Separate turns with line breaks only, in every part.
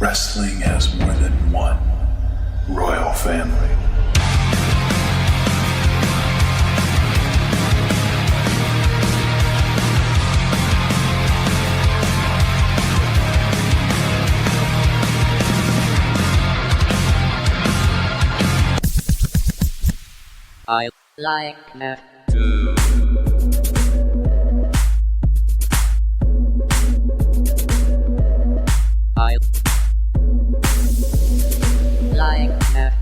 Wrestling has more than one royal family.
I like that. I like that.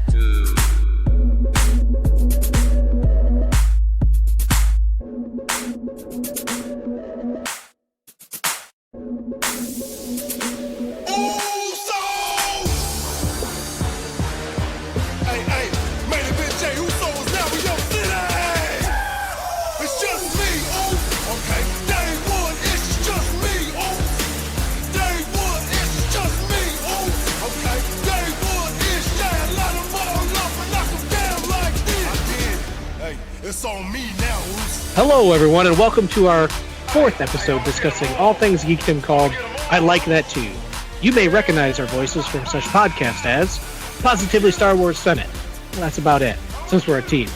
It's on me now, Oos.
Hello, everyone, and welcome to our fourth episode discussing all things geekdom called I Like That Too. You may recognize our voices from such podcasts as Positively Star Wars Senate. Well, that's about it, since we're a team.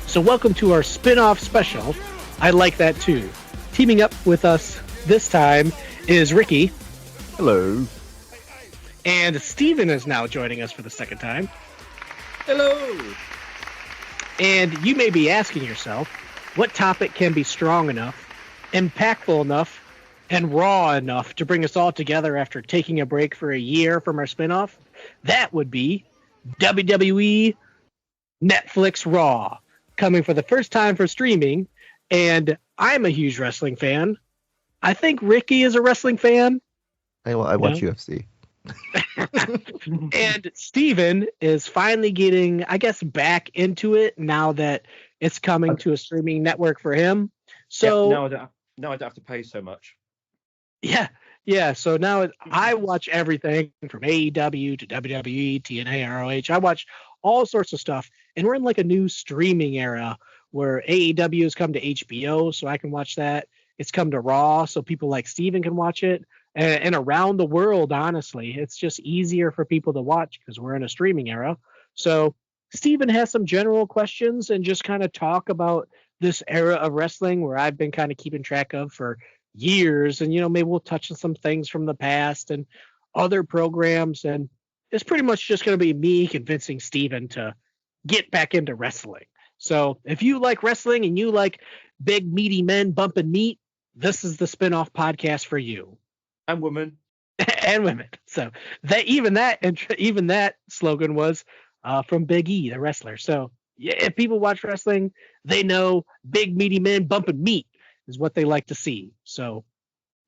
So welcome to our spin-off special, I Like That Too. Teaming up with us this time is Ricky.
Hello.
And Steven is now joining us for the second time.
Hello.
And you may be asking yourself, what topic can be strong enough, impactful enough, and raw enough to bring us all together after taking a break for a year from our spinoff? That would be WWE Netflix Raw, coming for the first time for streaming. And I'm a huge wrestling fan. I think Ricky is a wrestling fan.
I watch UFC.
And Steven is finally getting, I guess, back into it now that it's coming to a streaming network for him. So
now I don't have to pay so much.
Yeah. So now I watch everything from AEW to WWE, TNA, ROH. I watch all sorts of stuff, and we're in like a new streaming era where AEW has come to HBO, so I can watch that. It's come to Raw, so people like Steven can watch it. And around the world, honestly, it's just easier for people to watch because we're in a streaming era. So Steven has some general questions and just kind of talk about this era of wrestling where I've been kind of keeping track of for years. And, maybe we'll touch on some things from the past and other programs. And it's pretty much just going to be me convincing Steven to get back into wrestling. So if you like wrestling and you like big, meaty men bumping meat, this is the spinoff podcast for you.
And women.
And women. So even that slogan was from Big E, the wrestler. So yeah, if people watch wrestling, they know big meaty men bumping meat is what they like to see. So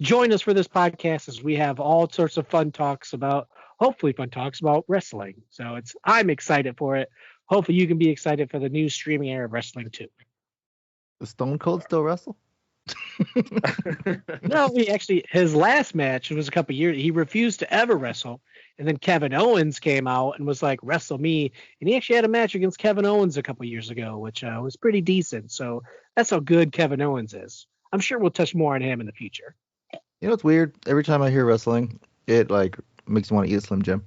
join us for this podcast as we have all sorts of hopefully fun talks about wrestling. So I'm excited for it. Hopefully you can be excited for the new streaming era of wrestling too.
Does Stone Cold still wrestle?
No, his last match was a couple years. He refused to ever wrestle, and then Kevin Owens came out and was like, "Wrestle me," and he actually had a match against Kevin Owens a couple years ago, which was pretty decent. So that's how good Kevin Owens is. I'm sure we'll touch more on him in the future.
You know what's weird? Every time I hear wrestling, it makes me want to eat a Slim Jim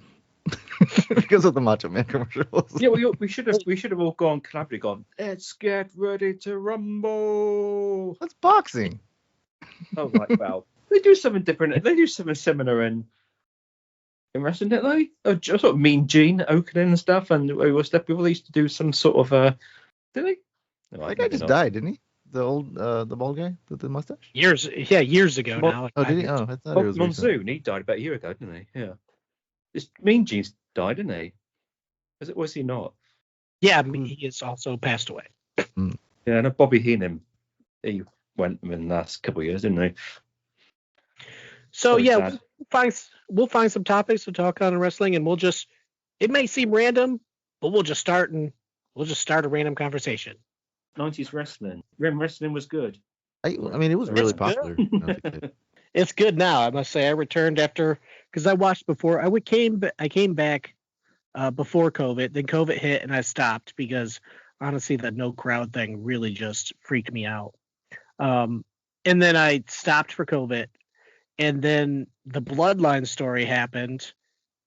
because of the Macho Man commercials.
Yeah, we should have all collaboratively gone. Let's get ready to rumble.
That's boxing.
Oh, right, well, they do something different. They do something similar in wrestling, don't they? Sort of Mean Gene opening and stuff, and people used to do some sort of did they? No,
that guy just died, didn't he? The old the bald guy with the mustache.
Years ago now.
Oh, did he? Oh, I thought it was
Monsoon. He died about a year ago, didn't he? Yeah. This Mean Gene's died, didn't he? Was he not?
Yeah, he has also passed away.
Yeah, and Bobby Heenan, he went in the last couple of years, didn't he?
So yeah, we'll find some topics to talk on in wrestling, and it may seem random, but we'll just start a random conversation.
90s wrestling. When wrestling was good.
I mean, it was really popular.
It's good now, I must say. I returned because I watched before. I came back before COVID. Then COVID hit, and I stopped because honestly, the no crowd thing really just freaked me out. And then I stopped for COVID, and then the Bloodline story happened,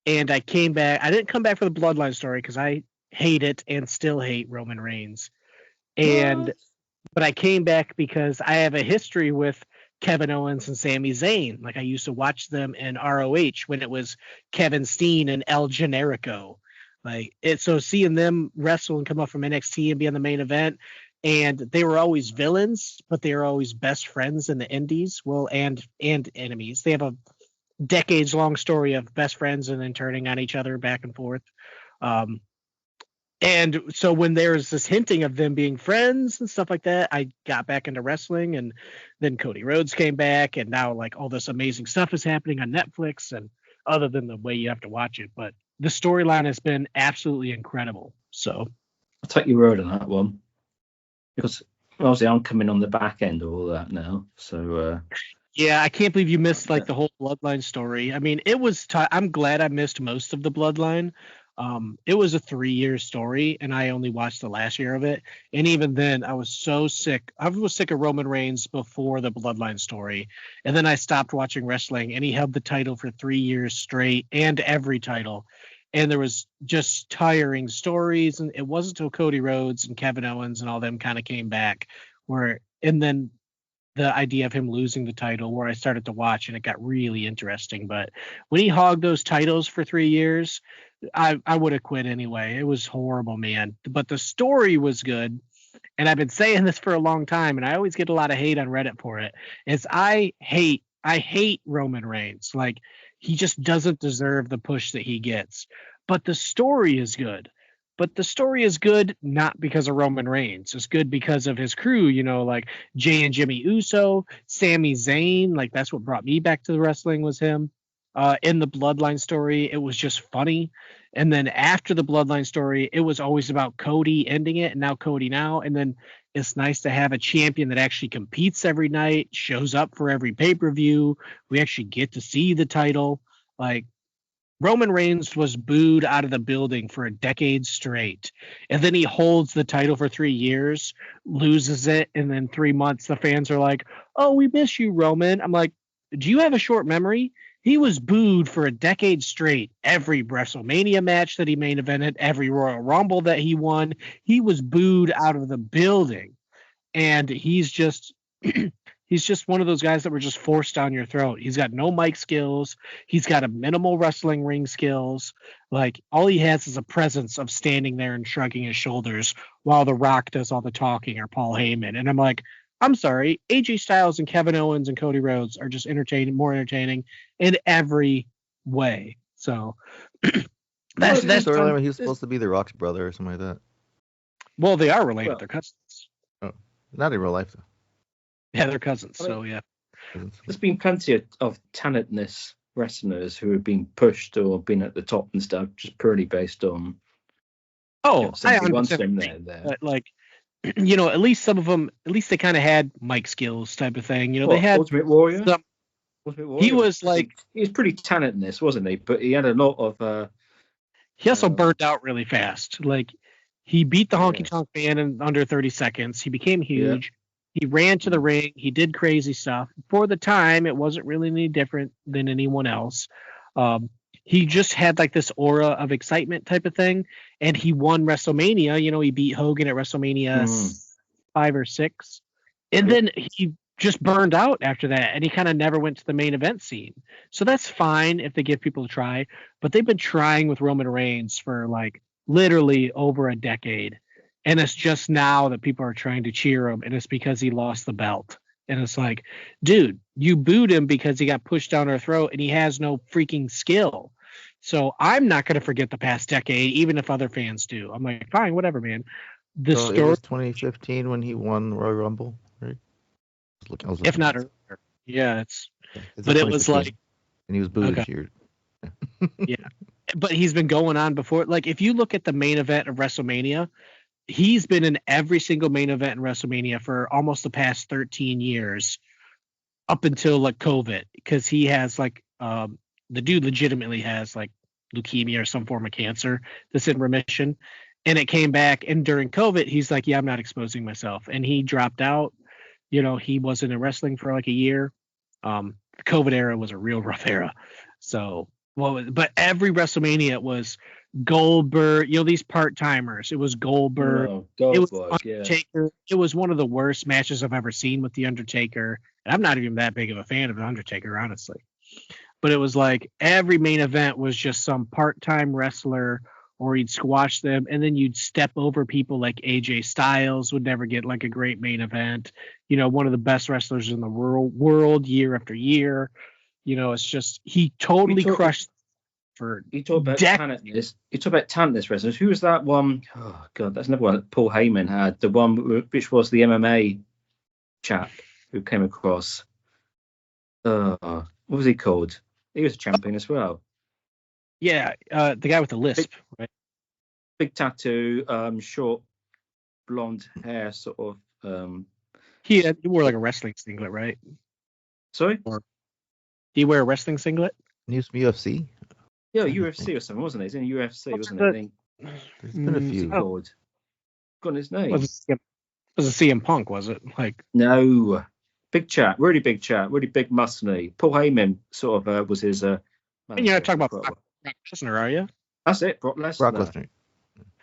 and I came back. I didn't come back for the Bloodline story because I hate it and still hate Roman Reigns. And but I came back because I have a history with Kevin Owens and Sami Zayn. Like I used to watch them in ROH when it was Kevin Steen and El Generico. Like it, so seeing them wrestle and come up from NXT and be on the main event, and they were always villains, but they were always best friends in the Indies. Well, and enemies. They have a decades long story of best friends and then turning on each other back and forth. And so when there's this hinting of them being friends and stuff like that, I got back into wrestling, and then Cody Rhodes came back, and now like all this amazing stuff is happening on Netflix, and other than the way you have to watch it, but the storyline has been absolutely incredible. So
I'll take your word on that one, because obviously I'm coming on the back end of all that now. So
yeah, I can't believe you missed like the whole Bloodline story. I mean, it was I'm glad I missed most of the Bloodline. It was a 3-year story, and I only watched the last year of it. And even then, I was so sick. I was sick of Roman Reigns before the Bloodline story. And then I stopped watching wrestling, and he held the title for 3 years straight, and every title. And there was just tiring stories. And it wasn't until Cody Rhodes and Kevin Owens and all them kind of came back, and then the idea of him losing the title, where I started to watch, and it got really interesting. But when he hogged those titles for 3 years, I would have quit anyway. It was horrible, man. But the story was good. And I've been saying this for a long time, and I always get a lot of hate on Reddit for it. I hate Roman Reigns. Like, he just doesn't deserve the push that he gets. But the story is good. But the story is good not because of Roman Reigns. It's good because of his crew, like Jay and Jimmy Uso, Sami Zayn. Like, that's what brought me back to the wrestling was him. In the Bloodline story, it was just funny. And then after the Bloodline story, it was always about Cody ending it, and now Cody now. And then it's nice to have a champion that actually competes every night, shows up for every pay-per-view. We actually get to see the title. Like, Roman Reigns was booed out of the building for a decade straight. And then he holds the title for 3 years, loses it, and then 3 months the fans are like, "Oh, we miss you, Roman." I'm like, do you have a short memory? He was booed for a decade straight. Every WrestleMania match that he main evented, every Royal Rumble that he won, he was booed out of the building. And he's just one of those guys that were just forced down your throat. He's got no mic skills. He's got a minimal wrestling ring skills. Like, all he has is a presence of standing there and shrugging his shoulders while The Rock does all the talking, or Paul Heyman. And I'm like, I'm sorry, AJ Styles and Kevin Owens and Cody Rhodes are just more entertaining in every way. So that's
storyline when he was supposed to be The Rock's brother or something like that.
Well, they are related. They're cousins.
Oh, not in real life though.
Yeah, they're cousins. So yeah.
There's been plenty of talentless wrestlers who have been pushed or been at the top and stuff, just purely based on.
Oh, I
understand
there. But like, at least some of them, at least they kind of had mic skills type of thing. They had
Ultimate Warrior.
He was like,
he was pretty talentless, wasn't he? But he had a lot of.
He also burned out really fast. Like, he beat the Honky Tonk Man in under 30 seconds. He became huge. Yeah. He ran to the ring. He did crazy stuff. For the time, it wasn't really any different than anyone else. He just had like this aura of excitement type of thing. And he won WrestleMania. He beat Hogan at WrestleMania 5 or 6. And then he just burned out after that. And he kind of never went to the main event scene. So that's fine if they give people a try. But they've been trying with Roman Reigns for like literally over a decade. And it's just now that people are trying to cheer him. And it's because he lost the belt. And it's like, dude, you booed him because he got pushed down our throat and he has no freaking skill. So I'm not going to forget the past decade, even if other fans do. I'm like, fine, whatever, man.
It was 2015 when he won Royal Rumble, right?
If not earlier. Yeah, but it was like,
and he was booed here.
Yeah, but he's been going on before. Like, if you look at the main event of WrestleMania, he's been in every single main event in WrestleMania for almost the past 13 years, up until like COVID, because he has like the dude legitimately has like leukemia or some form of cancer that's in remission, and it came back. And during COVID, he's like, yeah, I'm not exposing myself, and he dropped out. He wasn't in wrestling for like a year. The COVID era was a real rough era. So but every WrestleMania was Goldberg. These part timers. It was Goldberg.
Oh,
It was
Goldberg, yeah.
Undertaker. It was one of the worst matches I've ever seen with the Undertaker, and I'm not even that big of a fan of the Undertaker, honestly. But it was like every main event was just some part-time wrestler, or he'd squash them, and then you'd step over people like AJ Styles would never get like a great main event. One of the best wrestlers in the world year after year. It's just he totally crushed for
You talk about talentless. You talk about talentless wrestlers. Who was that one? Oh God, that's another one that Paul Heyman had. The one which was the MMA chap who came across. What was he called? He was a champion as well.
Yeah, the guy with the lisp, right?
Big tattoo, short blonde hair, sort of.
He wore like a wrestling singlet, right?
Sorry?
Or did he wear a wrestling singlet?
Used to be UFC.
Yeah, UFC or something, wasn't it? He's in UFC, wasn't it?
There's been a few.
Called. Got his name.
Was it CM Punk? Was it like?
No. Big chat, really big muscly. Paul Heyman sort of was his.
And you're not talking about Brock Lesnar, are you?
That's it, Brock Lesnar.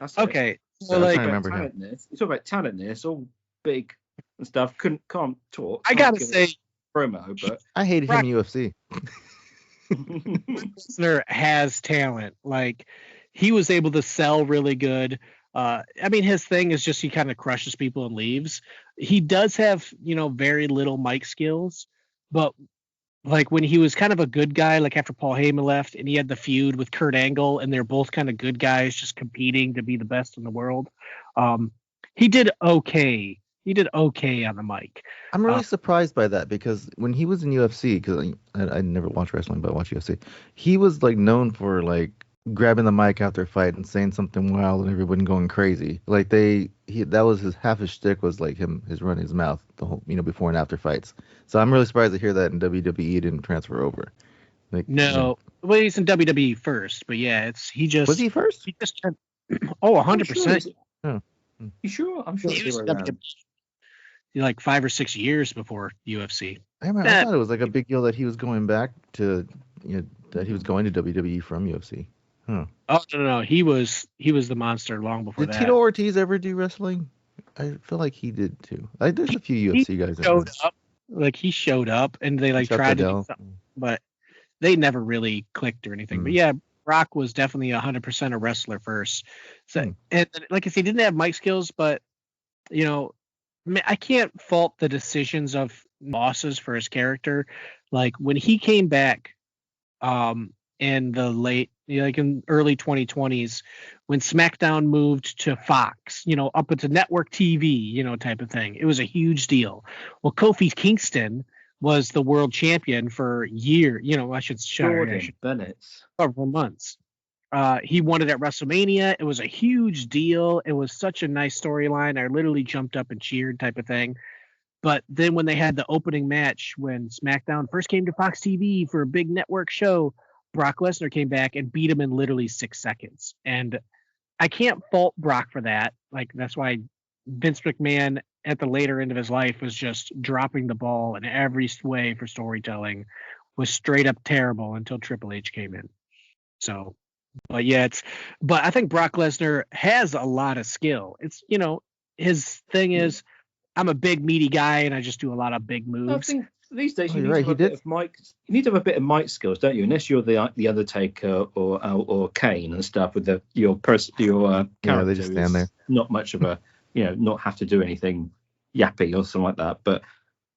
That's
okay.
It.
So like,
remember
you talk about talentness, all big and stuff. Can't talk.
I gotta say,
promo, but
I hated him in UFC.
Lesnar has talent. Like, he was able to sell really good. His thing is just he kind of crushes people and leaves. He does have, very little mic skills, but like when he was kind of a good guy, like after Paul Heyman left and he had the feud with Kurt Angle and they're both kind of good guys just competing to be the best in the world. He did okay. He did okay on the mic.
I'm really surprised by that because when he was in UFC, because I never watched wrestling, but I watch UFC, he was like known for like grabbing the mic after a fight and saying something wild and everybody going crazy. Like that was half his shtick was like his running his mouth the whole before and after fights. So I'm really surprised to hear that in WWE didn't transfer over. Like,
no, well, he's in WWE first, but yeah,
was he first?
He just 100%.
You sure? I'm sure
he was like 5 or 6 years before UFC.
I thought it was like a big deal that he was going back to that he was going to WWE from UFC. Huh.
Oh no, he was the monster long before
did
that.
Tito Ortiz ever do wrestling? I feel like he did too. There's a few UFC guys.
He showed up and they like tried to do something, but they never really clicked or anything. But yeah, Brock was definitely 100% a wrestler first. So and like I said, he didn't have mic skills, but I can't fault the decisions of bosses for his character. Like when he came back, in the late, in early 2020s, when SmackDown moved to Fox, up into network TV, type of thing. It was a huge deal. Well, Kofi Kingston was the world champion for years. I should
Bennett.
Several months. He won it at WrestleMania. It was a huge deal. It was such a nice storyline. I literally jumped up and cheered, type of thing. But then when they had the opening match, when SmackDown first came to Fox TV for a big network show, Brock Lesnar came back and beat him in literally 6 seconds. And I can't fault Brock for that. Like, that's why Vince McMahon at the later end of his life was just dropping the ball in every way for storytelling, was straight up terrible until Triple H came in. So, but yeah, but I think Brock Lesnar has a lot of skill. It's, his thing is, I'm a big meaty guy and I just do a lot of big moves.
I think these days you need to have a bit of mic. You need to have a bit of mic skills, don't you? Unless you're the Undertaker or Kane and stuff with your character.
Yeah, they just stand there.
Not much of a not have to do anything yappy or something like that. But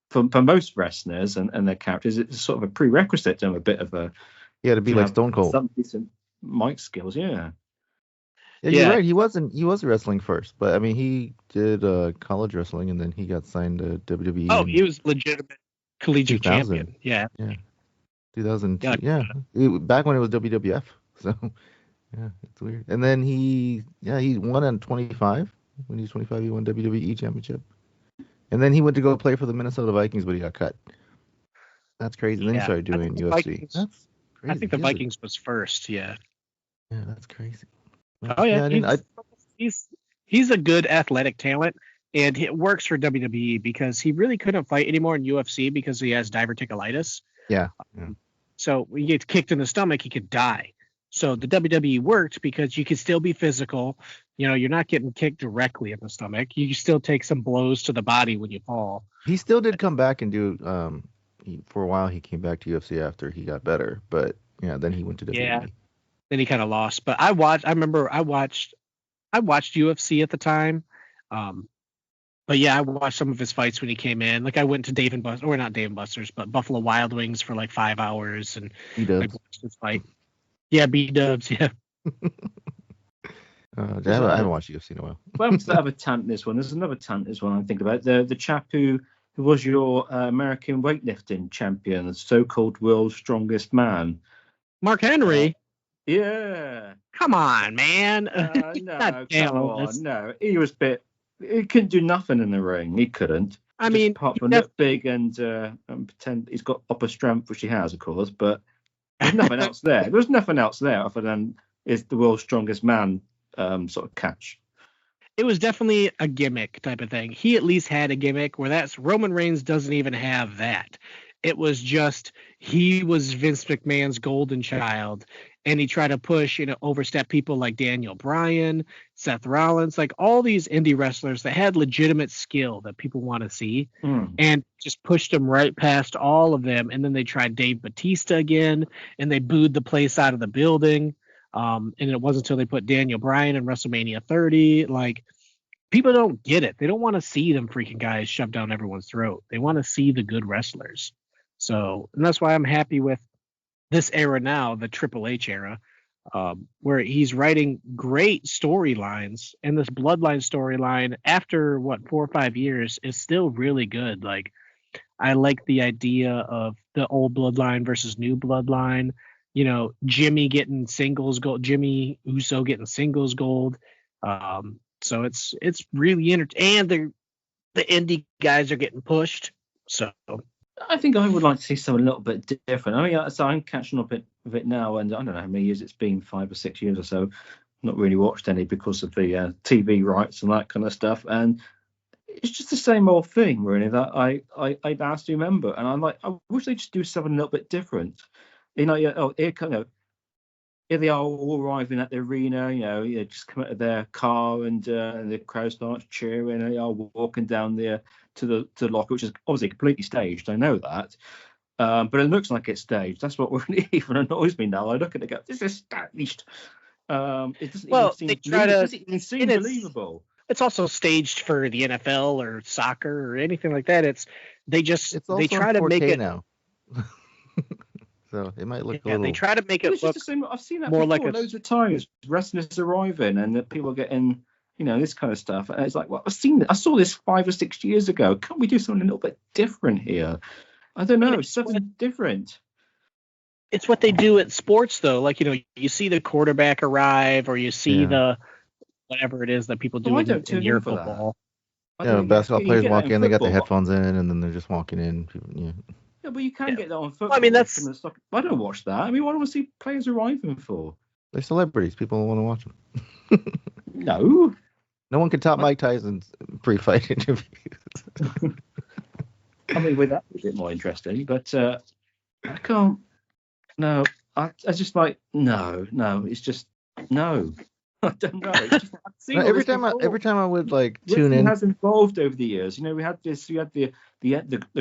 for most wrestlers and their characters, it's sort of a prerequisite to have a bit of a
to be like Stone Cold.
Some decent mic skills, yeah.
Yeah, you're right. He was wrestling first, but I mean, he did college wrestling, and then he got signed to WWE.
Oh, he was legitimate collegiate
2000.
champion. Yeah.
2002. Yeah. Back when it was WWF. So, yeah, it's weird. And then he won on 25. When he was 25, he won WWE Championship. And then he went to go play for the Minnesota Vikings, but he got cut. That's crazy. And then he started doing UFC.
Vikings,
that's crazy.
I think the Vikings was first. Yeah.
Yeah, that's crazy.
Oh yeah, he's a good athletic talent, and it works for WWE because he really couldn't fight anymore in UFC because he has diverticulitis.
Yeah.
So when you get kicked in the stomach, you could die. So the WWE worked because you could still be physical. You know, you're not getting kicked directly in the stomach. You can still take some blows to the body when you fall.
He still did come back and do for a while. He came back to UFC after he got better, but yeah, then he went to
Yeah.
WWE.
Then he kind of lost. But I remember I watched UFC at the time. But yeah, I watched some of his fights when he came in. Like I went to Dave and Buster's, or not Dave and Buster's, but Buffalo Wild Wings for like 5 hours and
He does.
like watched his fight. Yeah, B-dubs, yeah.
I haven't watched UFC in a while.
Well, there's another tant in this one. There's another tant in this one I'm thinking about. The chap who was your American weightlifting champion, the so-called world's strongest man.
Mark Henry.
Yeah.
Come on, man.
No, come on. No, he was he couldn't do nothing in the ring. He couldn't.
I mean,
apart from look big and pretend he's got upper strength, which he has, of course, but there's nothing else there. There's nothing else there other than is the world's strongest man sort of catch.
It was definitely a gimmick type of thing. He at least had a gimmick where that's Roman Reigns doesn't even have that. It was just he was Vince McMahon's golden child, and he tried to push, overstep people like Daniel Bryan, Seth Rollins, like all these indie wrestlers that had legitimate skill that people want to see, and just pushed them right past all of them. And then they tried Dave Bautista again, and they booed the place out of the building. And it wasn't until they put Daniel Bryan in WrestleMania 30. Like, people don't get it. They don't want to see them freaking guys shoved down everyone's throat. They want to see the good wrestlers. So, and that's why I'm happy with this era now, the Triple H era, where he's writing great storylines. And this Bloodline storyline, after 4 or 5 years, is still really good. Like, I like the idea of the old Bloodline versus new Bloodline. Jimmy getting singles gold, Jimmy Uso getting singles gold. So it's really entertaining. And the indie guys are getting pushed. So
I think I would like to see something a little bit different. I mean, so I'm catching up with it now, and I don't know how many years it's been, 5 or 6 years or so. Not really watched any because of the TV rights and that kind of stuff. And it's just the same old thing, really, that I last remember. And I'm like, I wish they'd just do something a little bit different. Here they are all arriving at the arena, just come out of their car and the crowd starts cheering, and they are walking down there to the locker, which is obviously completely staged. I know that. But it looks like it's staged. That's what really even annoys me now. I look at it and go, this is staged. It doesn't seem believable.
It's also staged for the NFL or soccer or anything like that. They try to make it
now. So it might look a little.
They try to make it look.
I've seen that
more
before,
like
loads of times. Wrestlers arriving and that people are getting, this kind of stuff. And it's like, well, I saw this 5 or 6 years ago. Can't we do something a little bit different here? I don't know, something different.
It's what they do at sports, though. Like you see the quarterback arrive, or you see the whatever it is that people do in your football.
Basketball players walk in, they got their headphones in, and then they're just walking in. Yeah.
Yeah, but you can get that on football.
I mean,
I don't watch that. I mean, what do I see players arriving for?
They're celebrities. People want to watch them.
No.
No one can top Mike Tyson's pre-fight interviews.
I mean, with that, a bit more interesting, but I can't. No, I just like no. It's just no. I don't know.
Every time I would like tune in,
has evolved over the years. We had the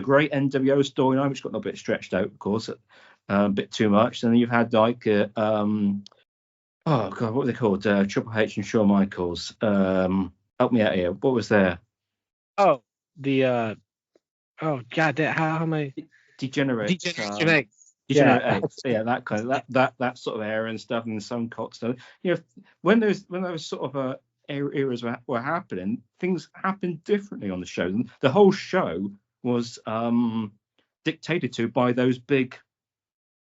great NWO storyline, which got a bit stretched out, of course, a bit too much. And then you've had like oh god, what were they called? Triple H and Shawn Michaels. Help me out here. What was there?
Oh, the oh god, how am I?
Degenerate.
Yeah,
that kind of that sort of era and stuff, and some cult stuff. When those sort of eras were happening, things happened differently on the show. The whole show was dictated to by those big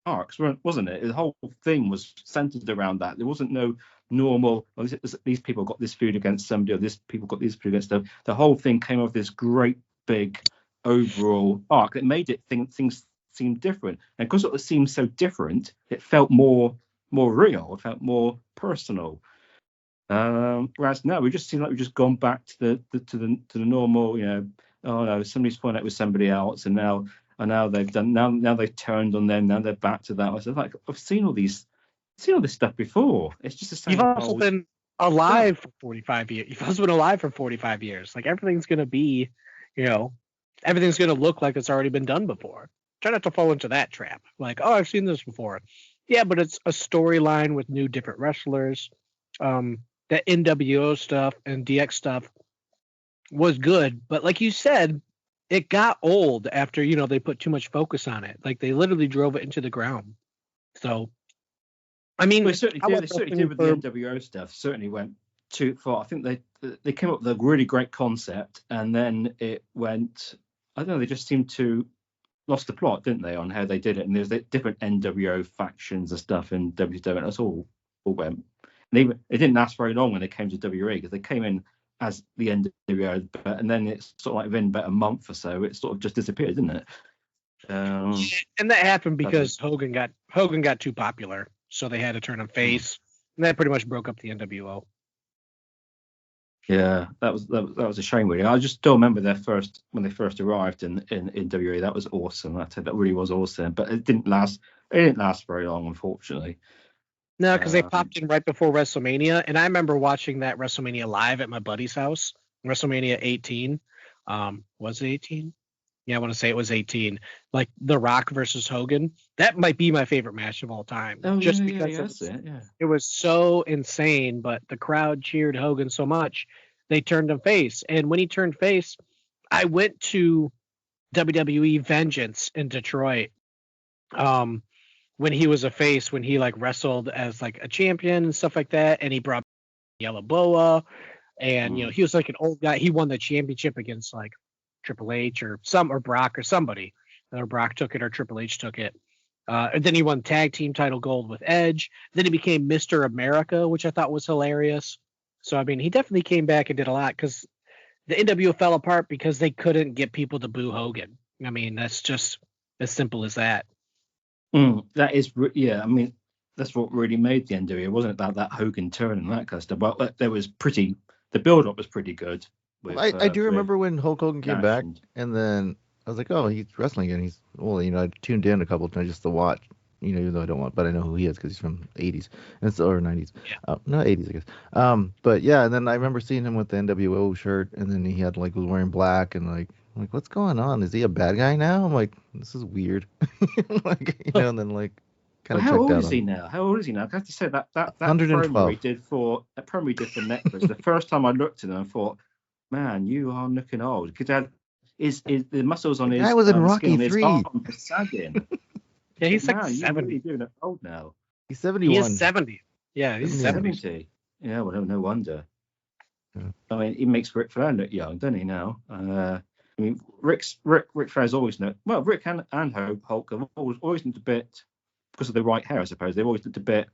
arcs, wasn't it? The whole thing was centered around that. There wasn't no normal. These people got this feud against somebody, or this people got this feud against them. The whole thing came off this great big overall arc that made it things seemed different, and because it seemed so different, it felt more real. It felt more personal. Whereas now we just seem like we've just gone back to the normal. Oh no, somebody's falling out with somebody else, and now and now they've done now they've turned on them. Now they're back to that. I was like, I've seen all this stuff before. It's just the same.
You've also
old
been alive for 45 years. You've also been alive for 45 years. Like everything's gonna be, everything's gonna look like it's already been done before. Try not to fall into that trap. Like, oh, I've seen this before. Yeah, but it's a storyline with new different wrestlers. The NWO stuff and DX stuff was good, but like you said, it got old after they put too much focus on it. Like they literally drove it into the ground. So, I mean,
Well, they certainly
I
did.
was
They certainly did with the NWO stuff. Certainly went too far. I think they came up with a really great concept, and then it went. I don't know. They just seemed to lost the plot, didn't they, on how they did it? And there's different NWO factions and stuff in WWE, and that's all went. And even it didn't last very long when they came to WWE, because they came in as the NWO, and then it's sort of like within about a month or so, it sort of just disappeared, didn't it?
And that happened because Hogan got too popular, so they had to turn him face, and that pretty much broke up the NWO.
Yeah, that was a shame, really. I just still remember when they first arrived in WWE. That was awesome. That really was awesome, but it didn't last. It didn't last very long, unfortunately.
No, because they popped in right before WrestleMania, and I remember watching that WrestleMania live at my buddy's house. WrestleMania 18. Was it 18? Yeah, I want to say it was 18. Like The Rock versus Hogan. That might be my favorite match of all time. Because it was so insane, but the crowd cheered Hogan so much, they turned him face. And when he turned face, I went to WWE Vengeance in Detroit. When he was a face, when he like wrestled as like a champion and stuff like that, and he brought Yellow Boa, and he was like an old guy. He won the championship against like Triple H or Brock or somebody. Or Brock took it or Triple H took it. And then he won tag team title gold with Edge. Then he became Mr. America, which I thought was hilarious. So I mean, he definitely came back and did a lot, because the NWO fell apart because they couldn't get people to boo Hogan. I mean, that's just as simple as that.
That is, yeah. I mean, that's what really made the NWO. It wasn't about that Hogan turn and that kind of stuff. But the build-up was pretty good.
I do remember when Hulk Hogan came back, and then I was like, oh, he's wrestling again. I tuned in a couple of times just to watch, even though I don't want, but I know who he is because he's from the 80s or 90s. Yeah. No, 80s, I guess. But yeah, and then I remember seeing him with the NWO shirt, and then he had was wearing black, and I'm like, what's going on? Is he a bad guy now? I'm like, this is weird. And then kind of
how old is he now? How old is he now? I have to say that promo he did for Necklace. The first time I looked at him, I thought, man, you are looking old. Because the muscles on his
guy was in Rocky
skin,
3.
his arm is sagging.
Yeah, he's like 70.
You're really doing it old now.
He's 71.
He is 70. Yeah, he's 70.
Yeah, well, no wonder.
Yeah.
I mean, he makes Ric Flair look young, doesn't he now? I mean, Ric Flair's always looked, well, Rick and Hulk have always looked a bit, because of the white hair, I suppose, they've always looked a bit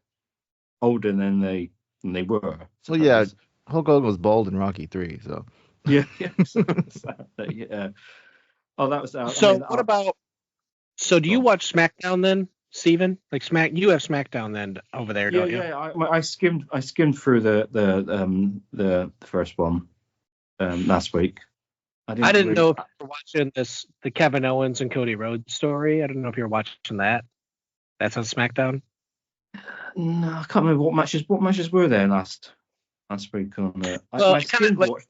older than they were.
So yeah, Hulk Hogan was bald in Rocky 3, so.
Yeah. Yeah. Oh, that was.
So do you watch SmackDown then, Steven? Like you have SmackDown then over there, don't you?
Yeah. I skimmed through the first one last week.
I didn't know if you were watching the Kevin Owens and Cody Rhodes story. I don't know if you were watching that. That's on SmackDown.
No, I can't remember what matches were there last week on there. I watched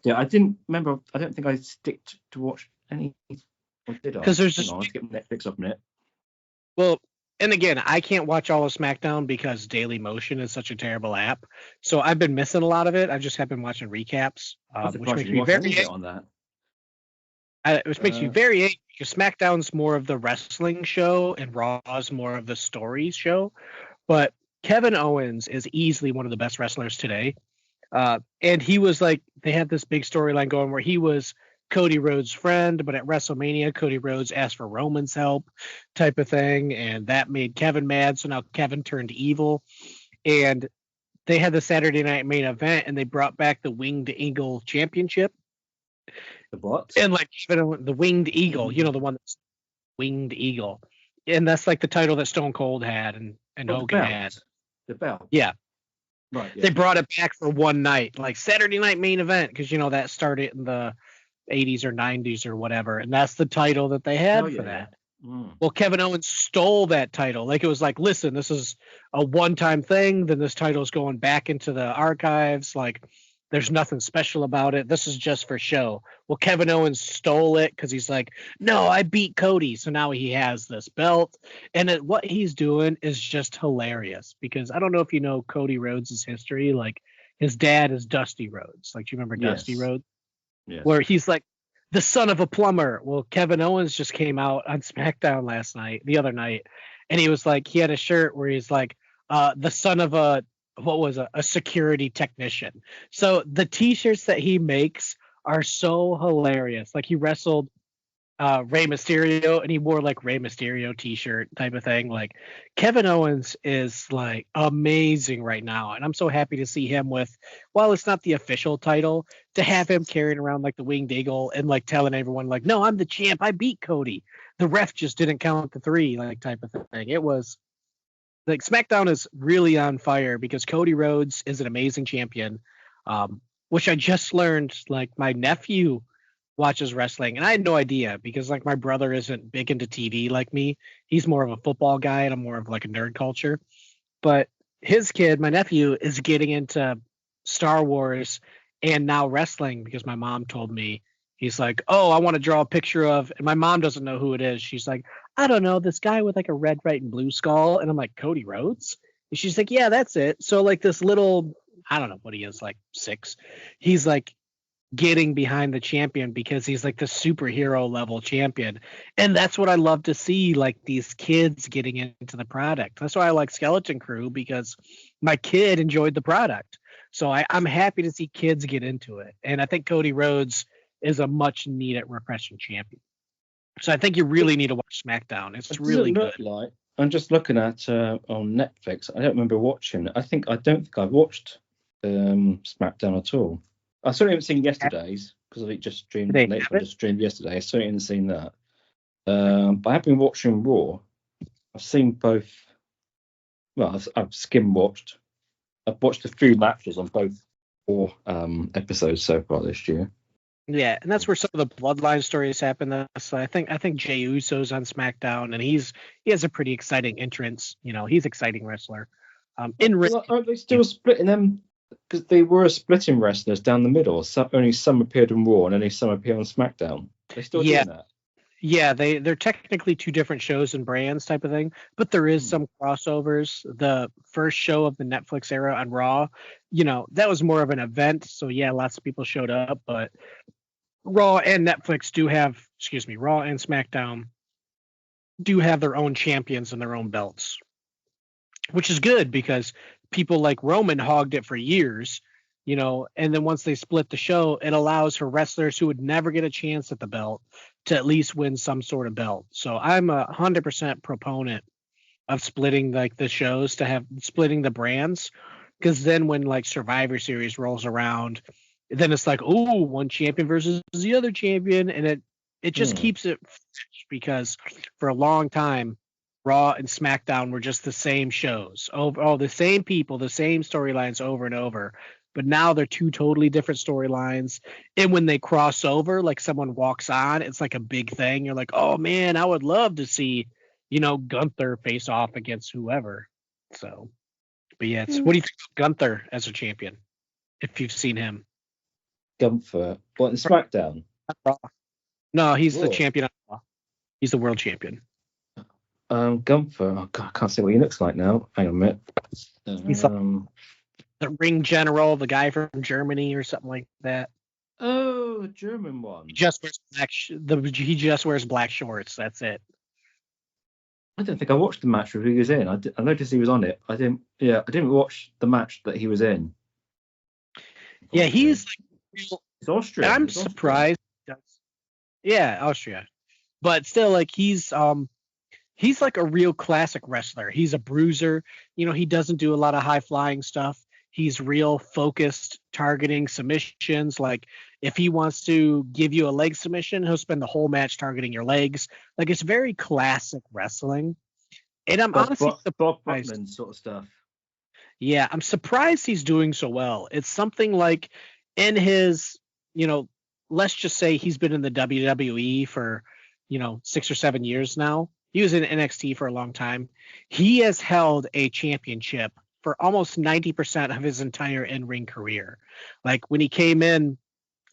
it. I didn't remember. I don't think I sticked to watch any. Or did I?
Because there's just
get Netflix up in it.
Well, and again, I can't watch all of SmackDown because Daily Motion is such a terrible app. So I've been missing a lot of it. I just have been watching recaps, which makes me very angry on that. Which makes me very angry, because SmackDown's more of the wrestling show and Raw's more of the stories show. But Kevin Owens is easily one of the best wrestlers today. And he was they had this big storyline going where he was Cody Rhodes' friend, but at WrestleMania, Cody Rhodes asked for Roman's help type of thing. And that made Kevin mad. So now Kevin turned evil. And they had the Saturday night main event, and they brought back the Winged Eagle Championship.
The what?
And the Winged Eagle, the one that's Winged Eagle. And that's the title that Stone Cold had and Hogan had.
The belt.
Yeah.
Right. Yeah.
They brought it back for one night, Saturday night main event, because that started in the 80s or 90s or whatever, and that's the title that they had for that. Well, Kevin Owens stole that title. Like, it was like, listen, this is a one-time thing. Then this title's going back into the archives. Like, there's nothing special about it. This is just for show. Well, Kevin Owens stole it because he's like, no, I beat Cody. So now he has this belt. And what he's doing is just hilarious, because I don't know if you know Cody Rhodes' history. Like, his dad is Dusty Rhodes. Like, do you remember Dusty Rhodes?
Yes.
Where he's like the son of a plumber. Well, Kevin Owens just came out on SmackDown the other night, and he was like, he had a shirt where he's like, the son of a security technician. So the t-shirts that he makes are so hilarious. Like, he wrestled Rey Mysterio, and he wore like Rey Mysterio t-shirt type of thing. Like, Kevin Owens is like amazing right now, and I'm so happy to see him with, while it's not the official title, to have him carrying around like the winged eagle and like telling everyone like, no, I'm the champ, I beat Cody, the ref just didn't count the 3, like, type of thing. It was like, SmackDown is really on fire because Cody Rhodes is an amazing champion, which I just learned. Like, my nephew watches wrestling, and I had no idea, because like, my brother isn't big into TV like me. He's more of a football guy, and I'm more of like a nerd culture. But his kid, my nephew, is getting into Star Wars and now wrestling, because my mom told me. He's like, oh, I want to draw a picture of, and my mom doesn't know who it is. She's like, I don't know, this guy with like a red, white, and blue skull. And I'm like, Cody Rhodes? And she's like, yeah, that's it. So like, this little, I don't know what he is, like 6. He's like getting behind the champion because he's like the superhero level champion. And that's what I love to see, like, these kids getting into the product. That's why I like Skeleton Crew, because my kid enjoyed the product. So I'm happy to see kids get into it. And I think Cody Rhodes is a much needed refreshing champion. So I think you really need to watch SmackDown. It's really good.
Like, I'm just looking at on Netflix. I don't remember watching it. I don't think I've watched SmackDown at all. I certainly haven't seen yesterday's, because I just streamed yesterday. I certainly haven't seen that. But I have been watching Raw. I've seen both. Well, I've skim watched. I've watched a few matches on both 4 episodes so far this year.
Yeah, and that's where some of the bloodline stories happen. So I think Jey Uso's on SmackDown, and he has a pretty exciting entrance. You know, he's an exciting wrestler.
Aren't they still splitting them? Because they were splitting wrestlers down the middle. Only some appeared on Raw, and only some appear on SmackDown. They still doing that? Yeah,
they're technically 2 different shows and brands type of thing, but there is some crossovers. The first show of the Netflix era on Raw, you know, that was more of an event. So yeah, lots of people showed up, but Raw and SmackDown do have their own champions and their own belts, which is good, because people like Roman hogged it for years, you know, and then once they split the show, it allows for wrestlers who would never get a chance at the belt to at least win some sort of belt. So I'm 100% proponent of splitting like the shows, to have splitting the brands, because then when like Survivor Series rolls around, then it's like, oh, one champion versus the other champion, and it just keeps it fresh, because for a long time Raw and SmackDown were just the same shows, the same people, the same storylines over and over. But now they're 2 totally different storylines, and when they cross over, like someone walks on, it's like a big thing. You're like, oh man, I would love to see, you know, Gunther face off against whoever. So, but yeah, what do you think of Gunther as a champion, if you've seen him?
Gunther, what, in SmackDown?
No, he's the champion. He's the world champion.
Gunther. Oh God, I can't see what he looks like now. Hang on a minute.
He's like the ring general, the guy from Germany or something like that.
Oh, the German one.
He just wears black shorts. That's it.
I don't think I watched the match where he was in. I noticed he was on it. I didn't watch the match that he was in.
Yeah, he's
like, he's Austrian.
I'm surprised. Yeah, Austria, but still, like, he's like a real classic wrestler. He's a bruiser. You know, he doesn't do a lot of high flying stuff. He's real focused, targeting submissions. Like, if he wants to give you a leg submission, he'll spend the whole match targeting your legs. Like, it's very classic wrestling. And I'm honestly
Bob Butman sort of stuff.
Yeah, I'm surprised he's doing so well. It's something like in his, you know, let's just say he's been in the WWE for, 6 or 7 years now. He was in NXT for a long time. He has held a championship for almost 90% of his entire in-ring career. Like when he came in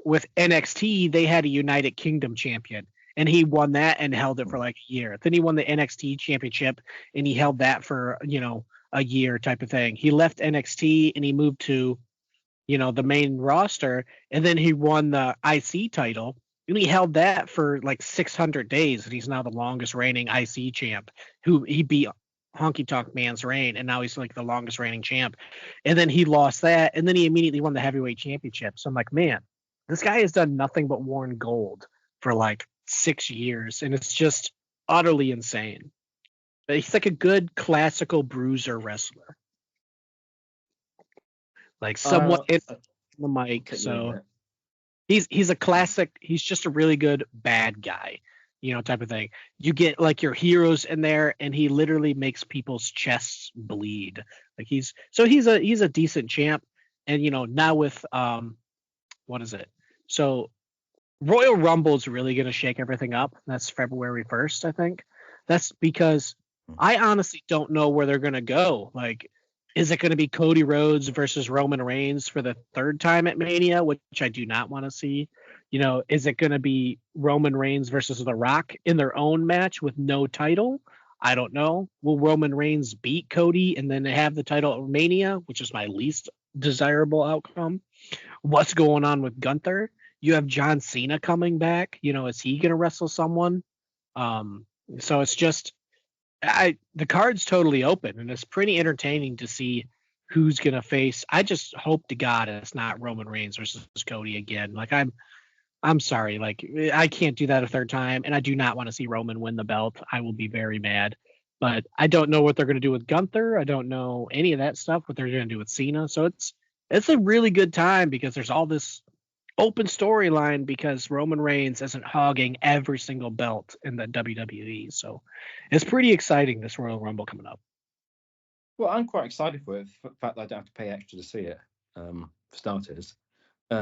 with NXT, they had a United Kingdom champion, and he won that and held it for like a year. Then he won the NXT championship, and he held that for, a year type of thing. He left NXT and he moved to, the main roster, and then he won the IC title, and he held that for like 600 days, and he's now the longest reigning IC champ, who he beat Honky Tonk Man's reign, and now he's like the longest reigning champ. And then he lost that, and then he immediately won the heavyweight championship. So I'm like, man, this guy has done nothing but worn gold for like 6 years, and it's just utterly insane. But he's like a good classical bruiser wrestler, like somewhat in the mic. So he's a classic. He's just a really good bad guy, type of thing. You get like your heroes in there, and he literally makes people's chests bleed. Like he's a decent champ. And now with what is it? So Royal Rumble is really going to shake everything up. That's February 1st, I think. That's because I honestly don't know where they're going to go. Like, is it going to be Cody Rhodes versus Roman Reigns for the third time at Mania, which I do not want to see? Is it going to be Roman Reigns versus The Rock in their own match with no title? I don't know. Will Roman Reigns beat Cody and then have the title at Mania, which is my least desirable outcome? What's going on with Gunther? You have John Cena coming back. Is he going to wrestle someone? So it's just, the card's totally open, and it's pretty entertaining to see who's going to face. I just hope to God it's not Roman Reigns versus Cody again. Like I'm sorry. Like I can't do that a third time, and I do not want to see Roman win the belt. I will be very mad. But I don't know what they're going to do with Gunther. I don't know any of that stuff, what they're going to do with Cena. So it's a really good time because there's all this open storyline because Roman Reigns isn't hogging every single belt in the WWE. So it's pretty exciting, this Royal Rumble coming up.
Well, I'm quite excited for it. The fact that I don't have to pay extra to see it, for starters. I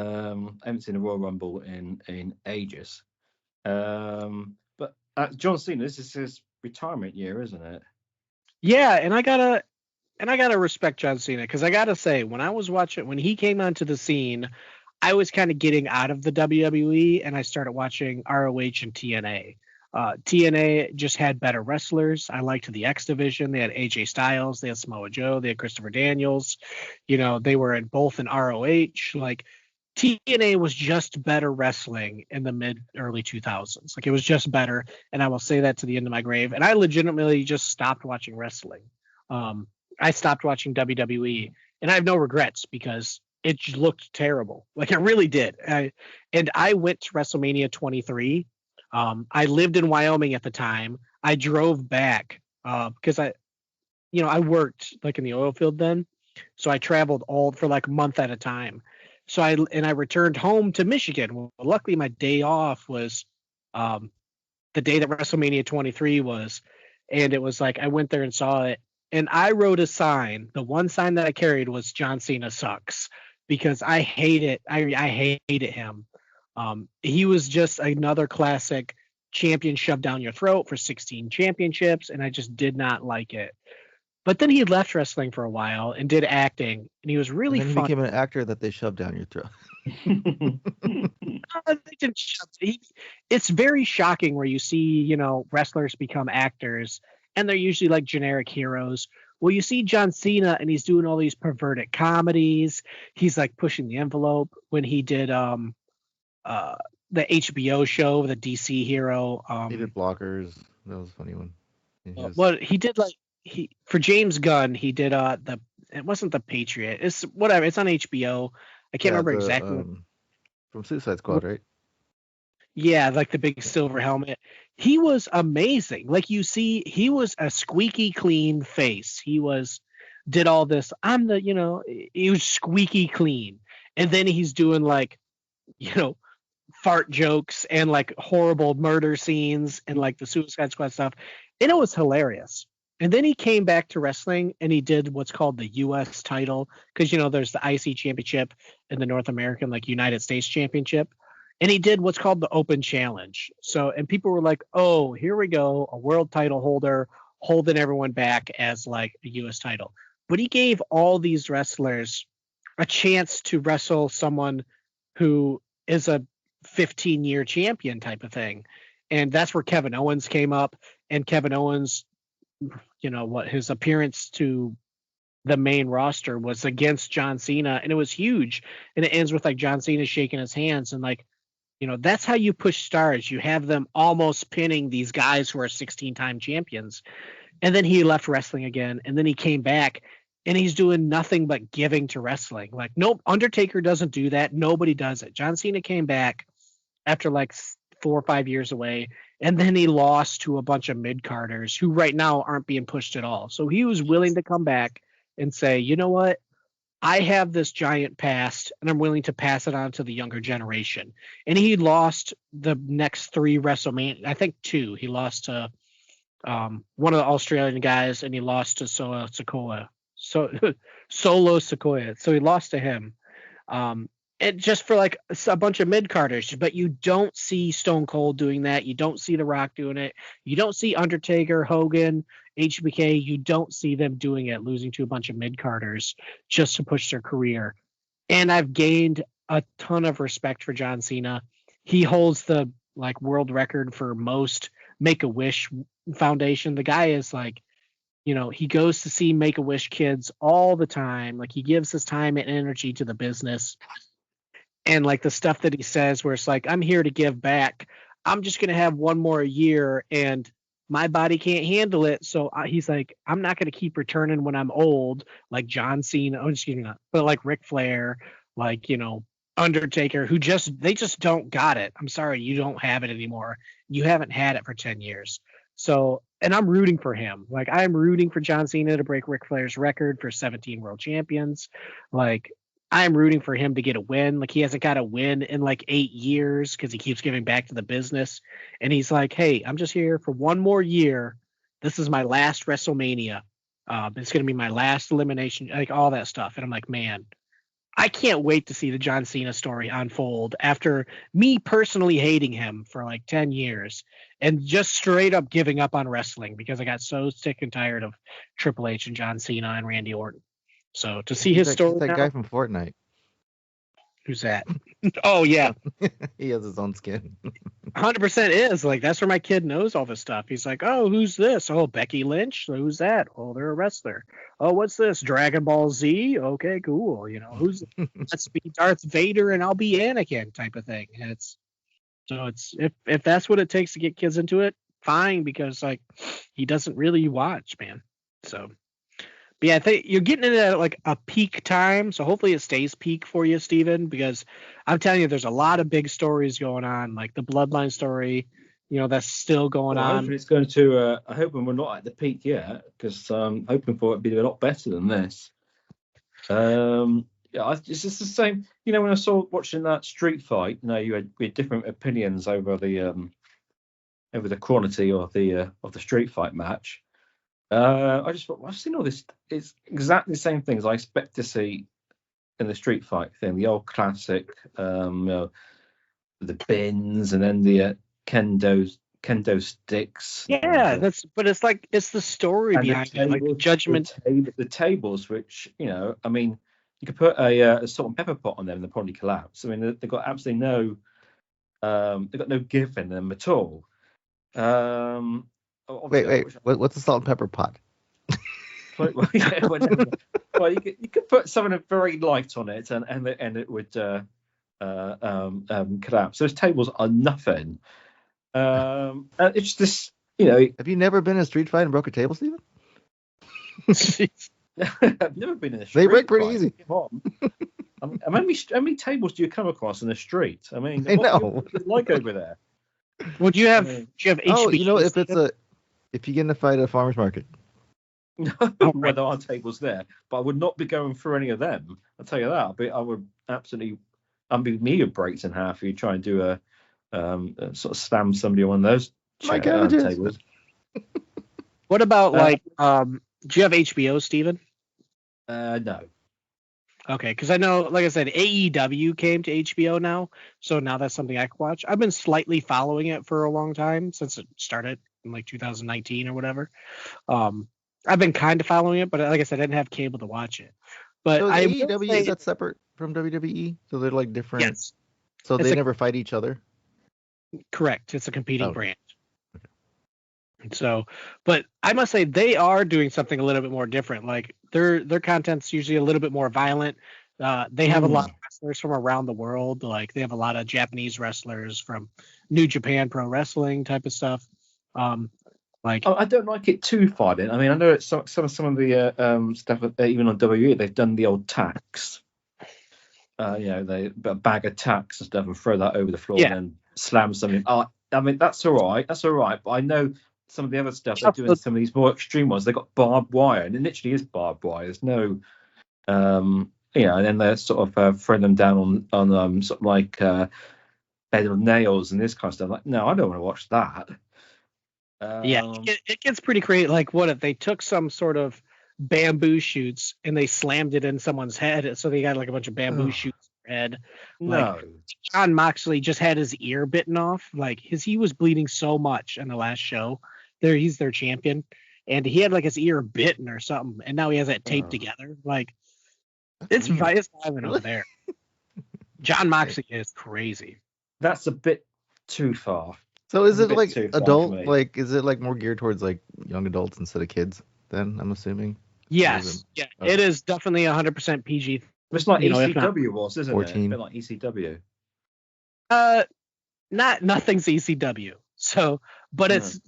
haven't seen a Royal Rumble in ages. But John Cena, this is his retirement year, isn't it?
Yeah, and I gotta respect John Cena, because I gotta say, when I was watching, when he came onto the scene, I was kind of getting out of the WWE, and I started watching ROH and TNA. TNA just had better wrestlers. I liked the X Division. They had AJ Styles, they had Samoa Joe, they had Christopher Daniels. They were both in ROH. Like TNA was just better wrestling in the early 2000s. Like it was just better, and I will say that to the end of my grave. And I legitimately just stopped watching wrestling. I stopped watching WWE, and I have no regrets because it just looked terrible. Like it really did. And I went to WrestleMania 23. I lived in Wyoming at the time. I drove back because I worked like in the oil field then. So I traveled all for like a month at a time. So I returned home to Michigan. Well, luckily my day off was the day that WrestleMania 23 was. And it was like, I went there and saw it. And I wrote a sign. The one sign that I carried was John Cena sucks, because I hate it. I hated him. He was just another classic champion shoved down your throat for 16 championships, and I just did not like it. But then he left wrestling for a while and did acting, and he was really
and then
fun.
He became an actor that they shoved down your throat.
It's very shocking where you see, wrestlers become actors, and they're usually like generic heroes. Well, you see John Cena, and he's doing all these perverted comedies. He's like pushing the envelope. When he did the HBO show, the DC hero.
He did Blockers. That was a funny one.
Well, he did for James Gunn, he did it wasn't The Patriot. It's whatever. It's on HBO. I can't remember exactly.
From Suicide Squad, right?
Yeah, like the big silver helmet. He was amazing. Like you see, he was a squeaky clean face. Did all this. He was squeaky clean. And then he's doing like, fart jokes and like horrible murder scenes and like the Suicide Squad stuff. And it was hilarious. And then he came back to wrestling, and he did what's called the U.S. title, because there's the IC championship and the North American, like United States championship. And he did what's called the open challenge. So, and people were like, oh, here we go, a world title holder holding everyone back as like a US title. But he gave all these wrestlers a chance to wrestle someone who is a 15-year champion type of thing. And that's where Kevin Owens came up. And Kevin Owens, what his appearance to the main roster was against John Cena, and it was huge. And it ends with like John Cena shaking his hands, and like, that's how you push stars. You have them almost pinning these guys who are 16-time champions. And then he left wrestling again, and then he came back, and he's doing nothing but giving to wrestling. Like, nope, Undertaker doesn't do that. Nobody does it. John Cena came back after like 4 or 5 years away, and then he lost to a bunch of mid-carders who right now aren't being pushed at all. So he was willing to come back and say, you know what? I have this giant past, and I'm willing to pass it on to the younger generation. And he lost the next 3 WrestleMania, I think 2. He lost to one of the Australian guys, and he lost to Solo Sikoa. So he lost to him. And just for like a bunch of mid-carders, but you don't see Stone Cold doing that. You don't see The Rock doing it. You don't see Undertaker, Hogan, HBK. You don't see them doing it, losing to a bunch of mid-carders just to push their career. And I've gained a ton of respect for John Cena. He holds the like world record for most Make-A-Wish Foundation. The guy is like, he goes to see Make-A-Wish kids all the time. Like, he gives his time and energy to the business. And like the stuff that he says where it's like, I'm here to give back. I'm just going to have one more year and my body can't handle it. So he's like, I'm not going to keep returning when I'm old, like John Cena, but like Ric Flair, like, Undertaker, they just don't got it. I'm sorry, you don't have it anymore. You haven't had it for 10 years. So, and I'm rooting for him. Like, I'm rooting for John Cena to break Ric Flair's record for 17 world champions. Like, I'm rooting for him to get a win. Like, he hasn't got a win in like 8 years because he keeps giving back to the business. And he's like, hey, I'm just here for one more year. This is my last WrestleMania. It's going to be my last elimination, like all that stuff. And I'm like, man, I can't wait to see the John Cena story unfold after me personally hating him for like 10 years and just straight up giving up on wrestling because I got so sick and tired of Triple H and John Cena and Randy Orton. So to see his story,
that guy from Fortnite.
Who's that? Oh yeah,
he has his own skin.
100% is like that's where my kid knows all this stuff. He's like, oh, who's this? Oh, Becky Lynch. Who's that? Oh, they're a wrestler. Oh, what's this? Dragon Ball Z. Okay, cool. Who's let's be Darth Vader and I'll be Anakin type of thing. And it's if that's what it takes to get kids into it, fine, because like he doesn't really watch, man. So. But yeah, I think you're getting into at like a peak time, so hopefully it stays peak for you, Steven, because I'm telling you, there's a lot of big stories going on, like the Bloodline story, that's still going on.
Hopefully it's going to. I hope we're not at the peak yet, because I'm hoping for it to be a lot better than this. It's just the same. When I saw watching that street fight, we had different opinions over the quality of the street fight match. I just thought, I've seen all this. It's exactly the same things I expect to see in the street fight thing. The old classic, the bins, and then the kendo sticks.
Yeah, it's the story behind it, like the judgment.
The tables, which you could put a salt and pepper pot on them, and they'll probably collapse. I mean, they've got absolutely no, they've got no give in them at all.
Wait. What's a salt and pepper pot?
Well, you could put something very light on it, and it would collapse. Those tables are nothing. It's just
Have you never been in a street fight and broke a table, Steven?
I've never been in a street.
They break pretty easy.
Come on. How many tables do you come across in the street? I mean,
I know.
what's it like over there?
Well, do you have HB?
Oh, if you get in a fight at a farmer's market.
Well, there are tables there, but I would not be going through any of them. I'll tell you that. I would absolutely, me a breaks in half if you try and do a sort of slam somebody on one of those tables.
What about do you have HBO, Steven?
No.
Okay, because I know, like I said, AEW came to HBO now, so now that's something I can watch. I've been slightly following it for a long time since it started in like 2019 or whatever. Um, I've been kind of following it, but like I said, I didn't have cable to watch it. But
So is
I will
AEW, is
say,
that separate from WWE? So they're like different.
yes,
So
it's
they never fight each other.
correct. It's a competing
Oh,
brand. So, but I must say they are doing something a little bit more different. Like their content's usually a little bit more violent. They have a lot of wrestlers from around the world. Like they have a lot of Japanese wrestlers from New Japan Pro Wrestling type of stuff. Like
I don't like it too violent. I mean, I know it's some of the stuff even on WWE they've done the old tacks. They a bag of tacks and stuff and throw that over the floor and then slam something. I mean, that's all right. That's all right. But I know some of the other stuff they do in some of these more extreme ones. They've got barbed wire, and it literally is barbed wire. There's no, and then they're sort of throwing them down on sort of like bed of nails and this kind of stuff. Like, no, I don't want to watch that.
it gets pretty crazy. Like what if they took some sort of bamboo shoots and they slammed it in someone's head, so they got like a bunch of bamboo shoots in their head. Like John Moxley just had his ear bitten off. Like he was bleeding so much in the last show. He's their champion, and he had like his ear bitten or something, and now he has that taped together. Like it's violent over there. John Moxley is crazy.
That's a bit too far.
So is it like adult? Like is it like more geared towards like young adults instead of kids? Then I'm assuming.
Yes, it is definitely 100% PG.
It's like ECW was, isn't 14. It? A bit like ECW.
Nothing's ECW. So, but it's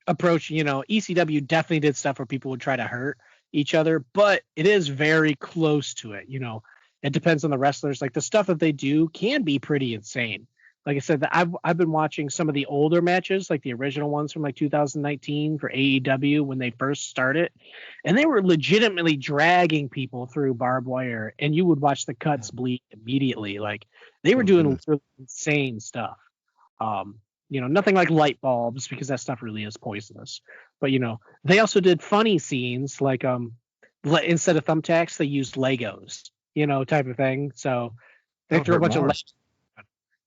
approaching. ECW definitely did stuff where people would try to hurt each other, but it is very close to it. It depends on the wrestlers. Like the stuff that they do can be pretty insane. Like I said, I've been watching some of the older matches, like the original ones from like 2019 for AEW when they first started, and they were legitimately dragging people through barbed wire, and you would watch the cuts bleed immediately. Like they were doing really insane stuff. Nothing like light bulbs because that stuff really is poisonous. But they also did funny scenes like instead of thumbtacks they used Legos, type of thing. So they threw a bunch of.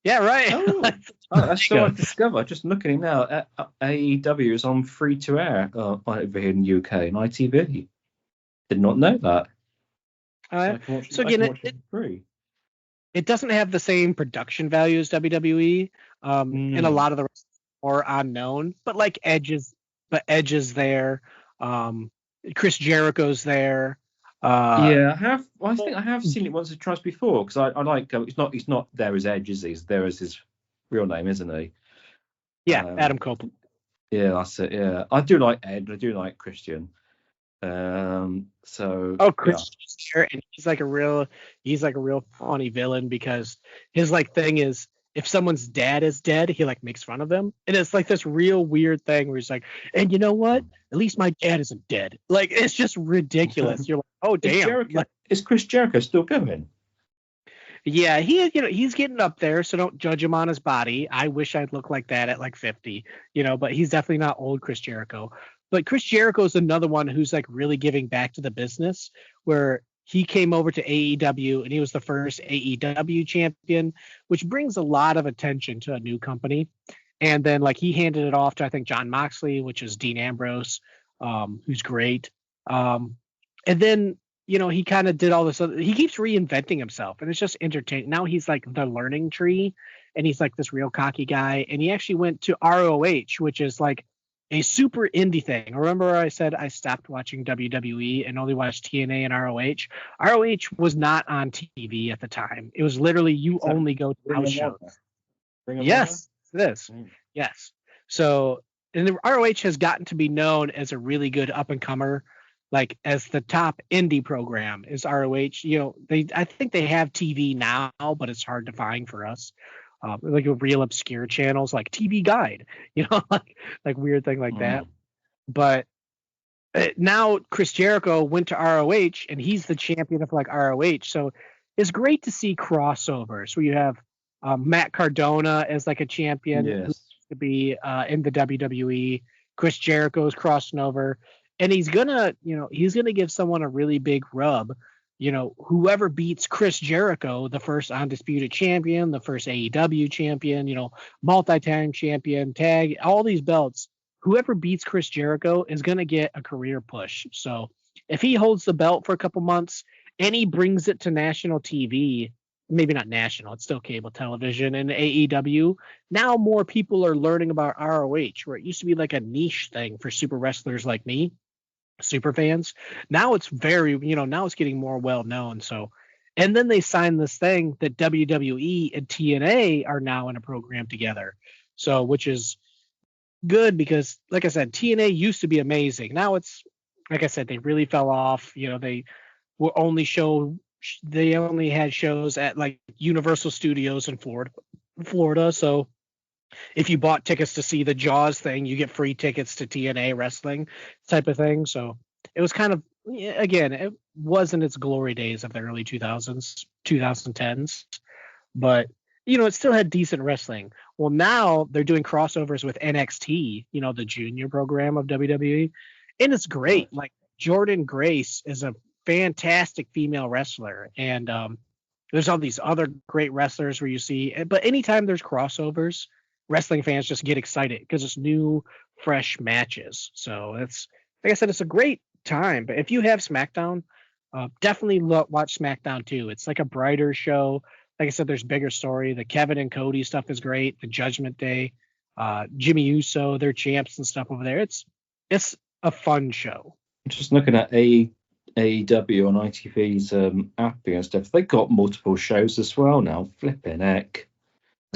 Yeah, right.
That's so I discovered. Just looking at now, AEW is on free to air over here in the UK and ITV. Did not know that.
So again, it doesn't have the same production value as WWE, and a lot of the rest are unknown. But like Edge is there. Chris Jericho's there.
I think I have seen it once or twice before because I like he's not there as Edge, is he? He's there as his real name, isn't he?
Yeah, Adam Copeland.
Yeah, that's it. Yeah, I do like Ed. I do like Christian.
Christian's there, and he's like a real funny villain because his like thing is if someone's dad is dead, he like makes fun of them, and it's like this real weird thing where he's like, and you know what? At least my dad isn't dead. Like it's just ridiculous. You're like, oh damn,
is Chris Jericho still going?
Yeah, he's getting up there, so don't judge him on his body. I wish I'd look like that at like 50, but he's definitely not old Chris Jericho. But Chris Jericho is another one who's like really giving back to the business where he came over to AEW and he was the first AEW champion, which brings a lot of attention to a new company. And then like he handed it off to, I think, John Moxley, which is Dean Ambrose, who's great. And then, he kind of did all this he keeps reinventing himself and it's just entertaining. Now he's like the learning tree and he's like this real cocky guy. And he actually went to ROH, which is like a super indie thing. Remember I said I stopped watching WWE and only watched TNA and ROH? ROH was not on TV at the time. It was literally you only go to house shows. Yes, it is. Yes. So, and the ROH has gotten to be known as a really good up-and-comer, like as the top indie program is ROH. I think they have TV now, but it's hard to find for us. Like real obscure channels like TV Guide, like weird thing like that. But now Chris Jericho went to ROH and he's the champion of like ROH. So it's great to see crossovers where you have Matt Cardona as like a champion who used to be in the WWE. Chris Jericho's crossing over, and he's gonna give someone a really big rub whoever beats Chris Jericho, the first undisputed champion, the first AEW champion, multi-time champion, tag, all these belts, whoever beats Chris Jericho is going to get a career push. So if he holds the belt for a couple months and he brings it to national TV, maybe not national, it's still cable television and AEW, now more people are learning about ROH, where it used to be like a niche thing for super wrestlers like me, super fans. Now it's now it's getting more well known. So, and then they signed this thing that WWE and TNA are now in a program together. So, which is good because, like I said, TNA used to be amazing. Now it's, like I said, they really fell off. They will only they only had shows at like Universal Studios in Florida. So if you bought tickets to see the Jaws thing, you get free tickets to TNA wrestling type of thing. So it was kind of, again, it wasn't its glory days of the early 2010s, but it still had decent wrestling. Well, now they're doing crossovers with NXT, the junior program of WWE, and it's great. Like Jordan Grace is a fantastic female wrestler, and there's all these other great wrestlers where you see, but anytime there's crossovers, wrestling fans just get excited because it's new, fresh matches. So it's, like I said, it's a great time. But if you have SmackDown, definitely watch SmackDown too. It's like a brighter show. Like I said, there's bigger story. The Kevin and Cody stuff is great. The Judgment Day, Jimmy Uso, their champs and stuff over there. It's a fun show.
Just looking at AEW on ITV's app and stuff, they got multiple shows as well now. Flipping heck.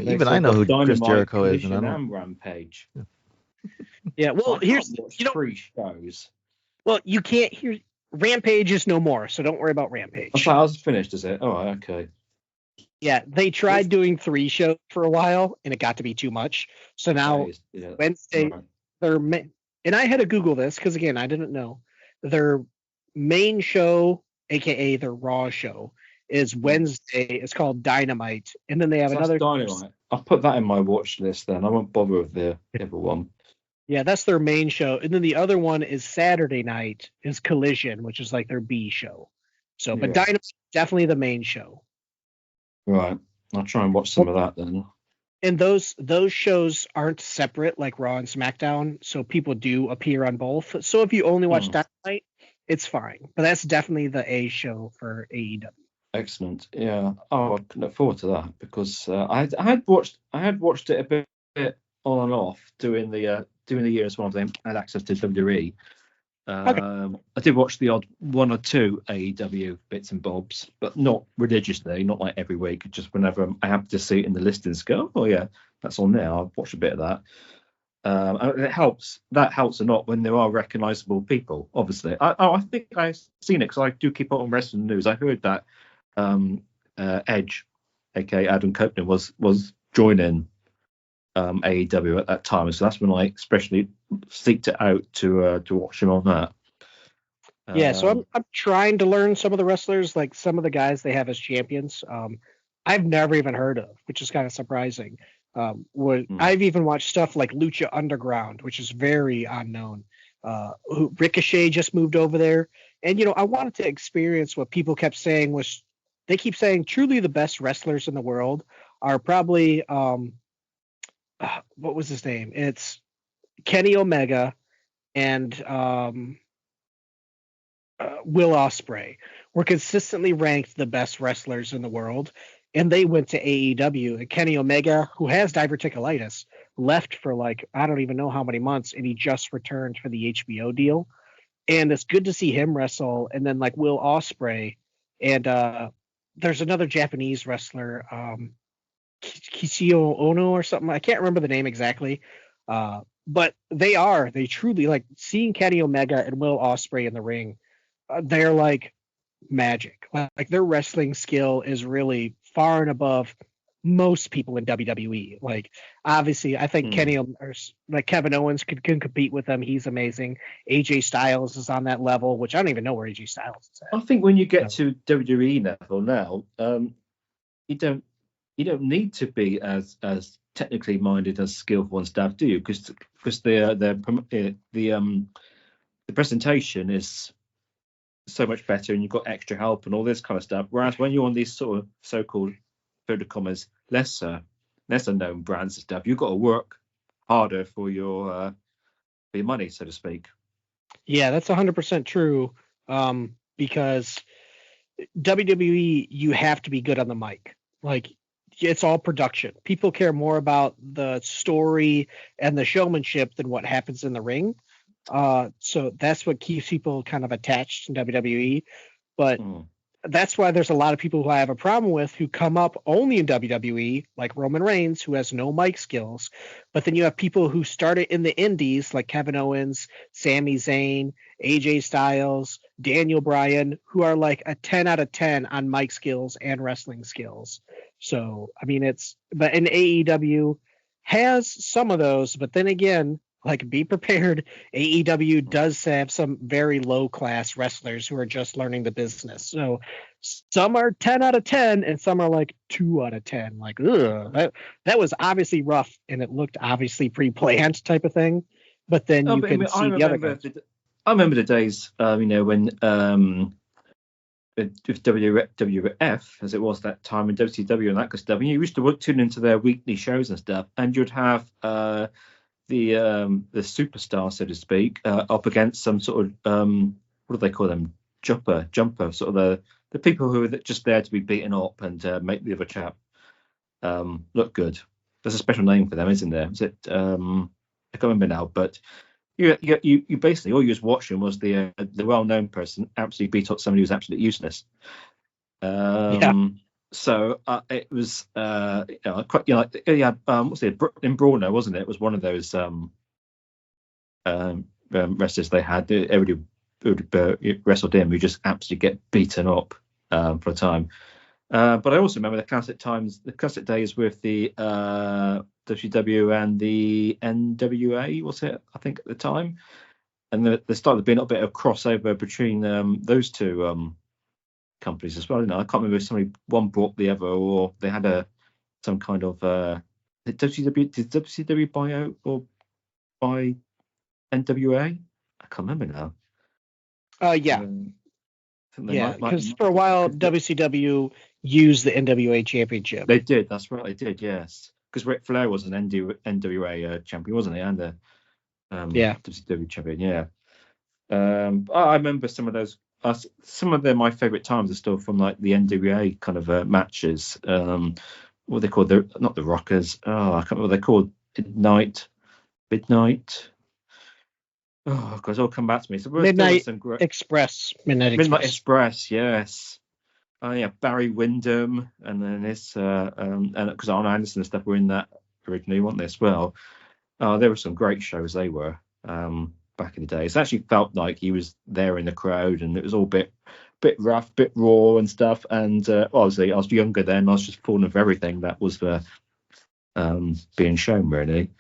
Even I know who Chris
Dynamite,
Jericho is,
Collision,
and I don't.
and Rampage.
Yeah, well, here's
3 shows.
Well, you can't hear Rampage is no more, so don't worry about Rampage.
I thought I was finished, is it? Oh, okay.
Yeah, they tried doing 3 shows for a while, and it got to be too much. So now Wednesday, and I had to Google this because, again, I didn't know. Their main show, aka their Raw show, is Wednesday. It's called Dynamite, and then they have another.
Dynamite. I'll put that in my watch list then. I won't bother with the other one.
Yeah, that's their main show, and then the other one is Saturday night is Collision, which is like their B show. So, but Dynamite definitely the main show.
Right, I'll try and watch some of that then.
And those shows aren't separate like Raw and SmackDown, so people do appear on both. So if you only watch Dynamite, it's fine. But that's definitely the A show for AEW.
Excellent. Yeah. Oh, I can look forward to that because I had watched it a bit on and off during the years when I had access to WWE. I did watch the odd 1 or 2 AEW bits and bobs, but not religiously, not like every week. Just whenever I happen to see it in the listings, go, oh yeah, that's on there. I'll watch a bit of that. And it helps. That helps a lot when there are recognisable people. Obviously, I think I've seen it because I do keep up on wrestling news. I heard that Edge, aka Adam Copeland, was joining AEW at that time, so that's when I especially seeked it out to watch him on that.
Yeah, so I'm trying to learn some of the wrestlers, like some of the guys they have as champions. I've never even heard of, which is kind of surprising. I've even watched stuff like Lucha Underground, which is very unknown. Ricochet just moved over there, and I wanted to experience what people kept saying was, they keep saying truly the best wrestlers in the world are probably what was his name? It's Kenny Omega and Will Ospreay were consistently ranked the best wrestlers in the world, and they went to AEW. And Kenny Omega, who has diverticulitis, left for like I don't even know how many months, and he just returned for the HBO deal. And it's good to see him wrestle. And then like Will Ospreay, and there's another Japanese wrestler, Kishio Ono or something. I can't remember the name exactly. But they truly, like, seeing Kenny Omega and Will Ospreay in the ring, they're like magic. Like their wrestling skill is really far and above most people in WWE. Like obviously I think Kevin Owens can compete with them. He's amazing. AJ Styles is on that level, which I don't even know where AJ Styles is at.
I think when you get to WWE level now, you don't need to be as technically minded as skillful and stuff, do you? Because the presentation is so much better, and you've got extra help and all this kind of stuff. Whereas when you're on these sort of so-called inverted commas lesser known brands and stuff, you've got to work harder for your money, so to speak.
Yeah, that's 100% true. Because WWE, you have to be good on the mic. Like, it's all production. People care more about the story and the showmanship than what happens in the ring. So that's what keeps people kind of attached to WWE. But that's why there's a lot of people who I have a problem with who come up only in WWE, like Roman Reigns, who has no mic skills. But then you have people who started in the indies, like Kevin Owens, Sami Zayn, AJ Styles, Daniel Bryan, who are like a 10 out of 10 on mic skills and wrestling skills. So, I mean, but in AEW has some of those, but then again, like, be prepared. AEW does have some very low class wrestlers who are just learning the business. So some are 10 out of 10 and some are like 2 out of 10. Like, ugh, that was obviously rough and it looked obviously pre-planned type of thing. But then you can see the other guys.
I remember the days, when with WWF, as it was that time, in WCW and that kind of stuff, and you used to tune into their weekly shows and stuff, and you'd have the superstar, so to speak, up against some sort of what do they call them, jumper, sort of the people who are just there to be beaten up and make the other chap look good. There's a special name for them, isn't there? Is it? I can't remember now, but you basically all you was watching was the well-known person absolutely beat up somebody who was absolutely useless. So it was quite, what's it, in Brawner, wasn't it? It was one of those wrestlers they had. Everybody who wrestled him, who just absolutely get beaten up for a time. But I also remember the classic days with the WCW and the NWA, was it? I think at the time, and there started being a bit of crossover between those two companies as well. I can't remember if one brought the other, or they had some kind of did WCW buy out or buy NWA? I can't remember now.
Yeah, because for a while WCW used the NWA championship.
They did. That's right. They did. Yes, because Ric Flair was an NWA champion, wasn't he? And the WCW champion. Yeah. I remember some of those. Some of my favorite times are still from like the NWA kind of matches. What they called, not the Rockers. Oh, I can't remember what they're called. Midnight. Oh, because it'll come back to me. So
Midnight Express.
Midnight Express. Yes. Oh yeah, Barry Windham, and then this, and because Arn Anderson and stuff were in that originally, weren't they as well? Oh, there were some great shows. They were. Back in the day, it actually felt like he was there in the crowd, and it was all bit rough, bit raw and stuff. And obviously, I was younger then; I was just full of everything that was being shown, really.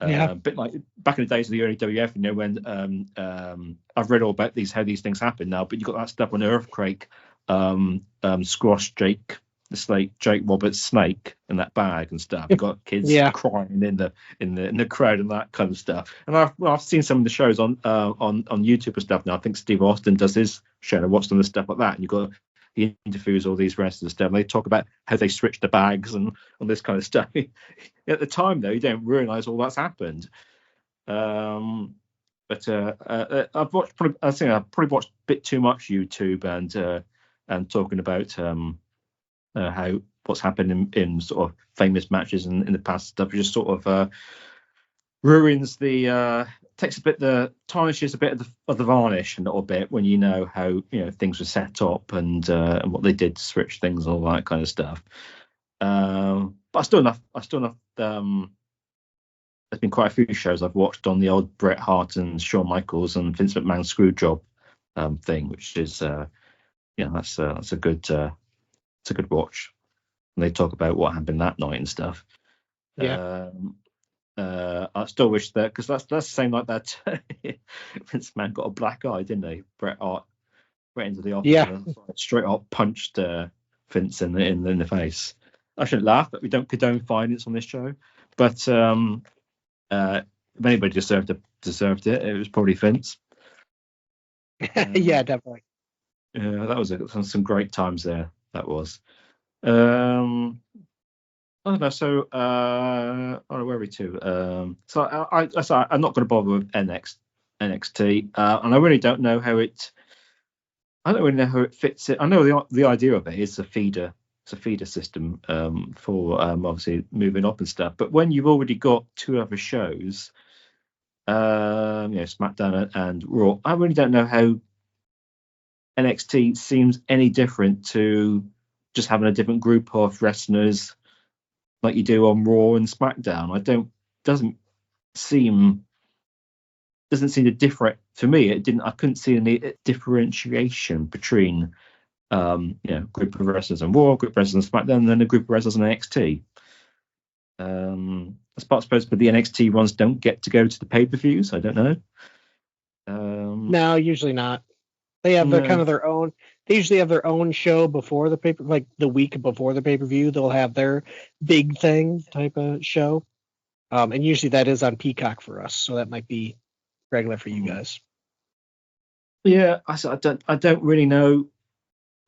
A bit like back in the days of the early WF, when I've read all about how these things happen now, but you got that stuff when Earthquake squashed Jake Roberts' snake in that bag and stuff. You got kids crying in the crowd and that kind of stuff. And I've seen some of the shows on YouTube and stuff now. I think Steve Austin does his show, and I watched some of the stuff like that. And you got he interviews all these wrestlers and stuff. And they talk about how they switch the bags and all this kind of stuff. At the time, though, you don't realise all that's happened. But I've watched. I think I've probably watched a bit too much YouTube and talking about how what's happened in sort of famous matches in the past stuff. It just sort of ruins tarnishes a bit of the varnish a little bit when you know how things were set up and what they did to switch things and all that kind of stuff. But I still enough. There's been quite a few shows I've watched on the old Bret Hart and Shawn Michaels and Vince McMahon Screwjob thing, which is that's a good watch. And they talk about what happened that night and stuff. I still wish that, because that's the same like that. Vince McMahon got a black eye, didn't he? Bret Hart went into the office and straight up punched Vince in the face. I shouldn't laugh, but we don't condone violence on this show. But if anybody deserved it, it was probably Vince.
Yeah, definitely.
Yeah, that was some great times there. That was. I don't know. So, where are we to? So I'm not going to bother with NXT, and I really don't know how it. I don't really know how it fits it. I know the idea of it is a feeder. It's a feeder system for obviously moving up and stuff. But when you've already got two other shows, SmackDown and Raw, I really don't know how NXT seems any different to just having a different group of wrestlers like you do on Raw and SmackDown. Doesn't seem to differ for me. I couldn't see any differentiation between group of wrestlers on Raw, group of wrestlers on SmackDown, and then a group of wrestlers on NXT. I suppose, but the NXT ones don't get to go to the pay-per-views. I don't know.
No, usually not. They have kind of their own. They usually have their own show before the paper, like the week before the pay-per-view. They'll have their big thing type of show, and usually that is on Peacock for us. So that might be regular for you guys.
Yeah, I don't really know.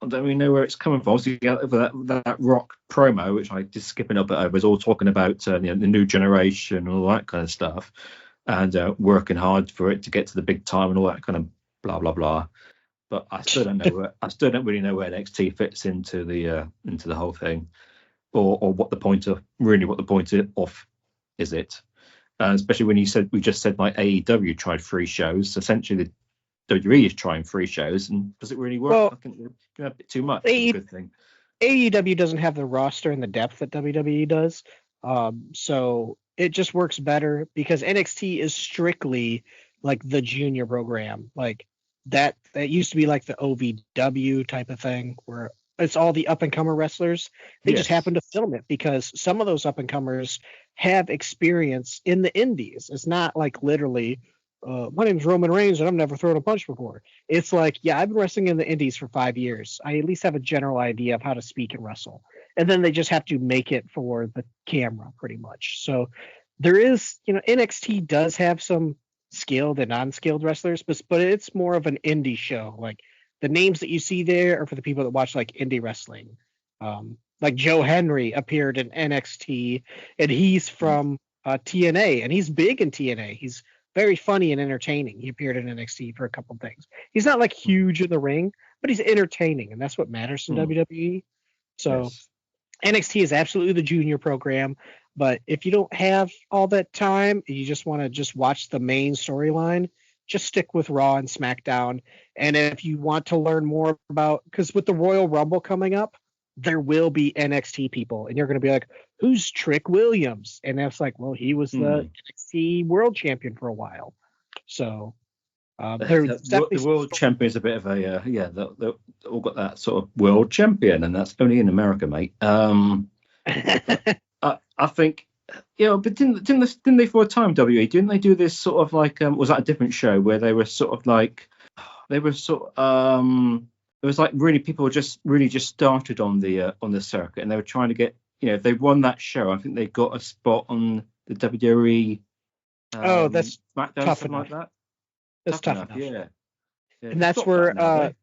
I don't really know where it's coming from. Obviously, that Rock promo, which I just skipping up over, was all talking about the new generation and all that kind of stuff, and working hard for it to get to the big time and all that kind of blah blah blah. But I still don't know. I still don't really know where NXT fits into the whole thing, or what the point of is it? Especially when we just said like AEW tried 3 shows. Essentially, the WWE is trying 3 shows, and does it really work?
Well,
I think it's a bit too much. A good thing.
AEW doesn't have the roster and the depth that WWE does, so it just works better because NXT is strictly like the junior program, like that used to be like the OVW type of thing where it's all the up and comer wrestlers. They just happen to film it because some of those up and comers have experience in the indies. It's not like literally, my name's Roman Reigns and I've never thrown a punch before. It's like, yeah, I've been wrestling in the indies for 5 years. I at least have a general idea of how to speak and wrestle. And then they just have to make it for the camera pretty much. So there is, NXT does have some skilled and non-skilled wrestlers, but it's more of an indie show. Like the names that you see there are for the people that watch like indie wrestling. Like Joe Henry appeared in NXT, and he's from TNA, and he's big in TNA. He's very funny and entertaining. He appeared in NXT for a couple of things. He's not like huge in the ring, but he's entertaining, and that's what matters in WWE. So NXT is absolutely the junior program, but if you don't have all that time, you just want to just watch the main storyline, just stick with Raw and SmackDown. And if you want to learn more about, because with the Royal Rumble coming up, there will be NXT people, and you're going to be like, who's Trick Williams? And that's like, well, he was the NXT world champion for a while. So
the world champion is a bit of a they all got that sort of world champion, and that's only in America, mate. I think, but didn't they for a time, WWE, didn't they do this sort of like was that a different show where they were sort of like it was like really people just started on the circuit, and they were trying to get, if they won that show, I think they got a spot on the WWE.
That's
SmackDown,
tough
something
enough.
like that.
That's tough enough.
Yeah.
And that's where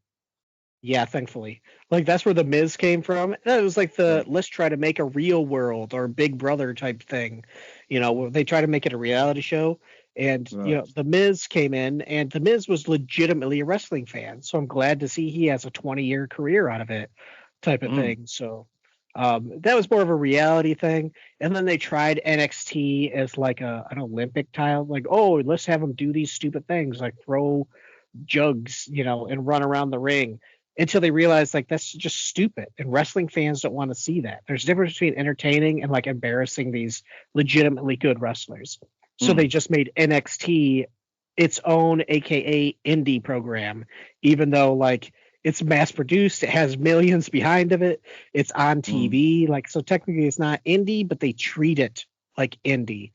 thankfully, like that's where the Miz came from. It was like let's try to make a real world or Big Brother type thing, where they try to make it a reality show. And the Miz came in, and the Miz was legitimately a wrestling fan, so I'm glad to see he has a 20-year career out of it, type of thing. So that was more of a reality thing. And then they tried NXT as like an Olympic title, like, oh, let's have them do these stupid things like throw jugs, and run around the ring, until they realized like that's just stupid, and wrestling fans don't want to see that. There's a difference between entertaining and like embarrassing these legitimately good wrestlers. So they just made NXT its own AKA indie program, even though like it's mass produced, it has millions behind of it, it's on TV, like, so technically it's not indie, but they treat it like indie,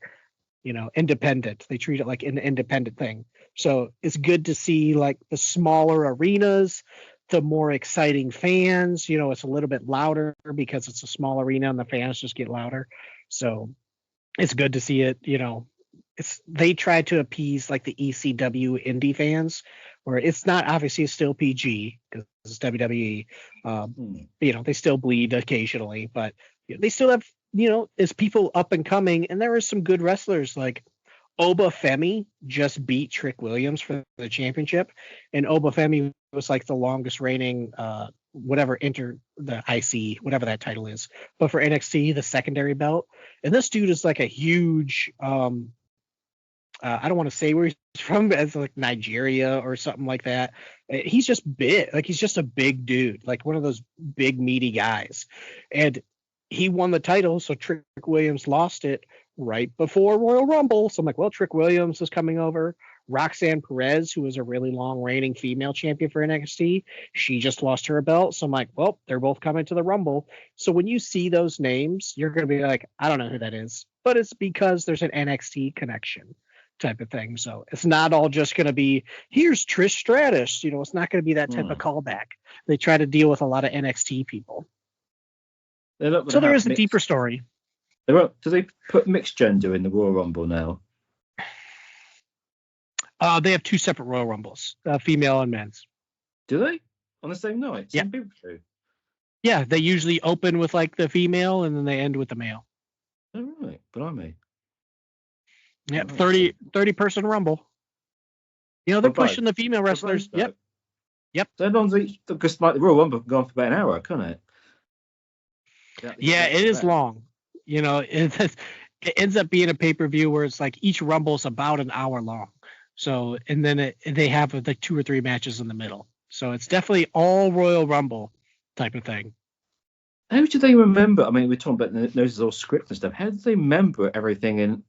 independent. They treat it like an independent thing. So it's good to see like the smaller arenas, the more exciting fans, it's a little bit louder because it's a small arena and the fans just get louder. So it's good to see it, they try to appease like the ECW indie fans, where it's not obviously still PG because it's WWE. They still bleed occasionally, but they still have, as people up and coming, and there are some good wrestlers like Oba Femi just beat Trick Williams for the championship, and Oba Femi was like the longest reigning the IC, whatever that title is, but for NXT, the secondary belt. And this dude is like a huge I don't want to say where he's from, as like Nigeria or something like that. He's just big, like he's just a big dude, like one of those big meaty guys. And he won the title, so Trick Williams lost it right before Royal Rumble. So I'm like, well, Trick Williams is coming over. Roxanne Perez, who is a really long reigning female champion for NXT, she just lost her belt. So I'm like, well, they're both coming to the Rumble. So when you see those names, you're going to be like, I don't know who that is, but it's because there's an NXT connection type of thing. So it's not all just going to be, here's Trish Stratus. It's not going to be that type of callback. They try to deal with a lot of NXT people. So there is a deeper story.
Do they put mixed gender in the Royal Rumble now?
They have two separate Royal Rumbles, female and men's.
Do they? On the same night?
Yeah.
Some people do.
Yeah, they usually open with like the female and then they end with the male.
All right, blimey.
Yeah, 30 person Rumble. They're pushing the female wrestlers. Yep.
So long as because like the Royal Rumble can go on for about an hour, can't it?
Yeah, it is long. It ends up being a pay-per-view where it's like each Rumble is about an hour long. So, and then they have like 2 or 3 matches in the middle. So it's definitely all Royal Rumble type of thing.
How do they remember? I mean, we're talking about those all script and stuff. How do they remember everything? And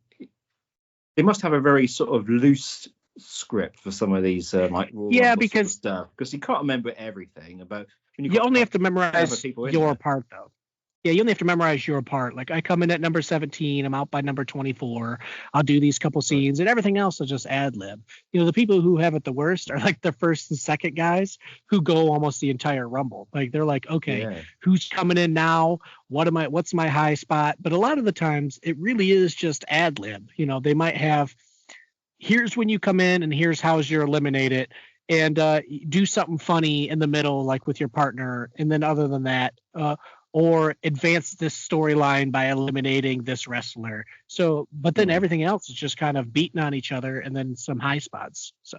they must have a very sort of loose script for some of these like Royal Rumble
because
sort of stuff, because you can't remember everything about.
You only have to memorize your part, though. Yeah, you only have to memorize your part. Like I come in at number 17, I'm out by number 24. I'll do these couple scenes, and everything else is just ad lib. The people who have it the worst are like the first and second guys who go almost the entire Rumble. Like they're like, okay, who's coming in now? What's my high spot? But a lot of the times it really is just ad lib. They might have, here's when you come in and here's how you're eliminated, and do something funny in the middle, like with your partner, and then other than that, or advance this storyline by eliminating this wrestler. So, but then everything else is just kind of beating on each other, and then some high spots. So,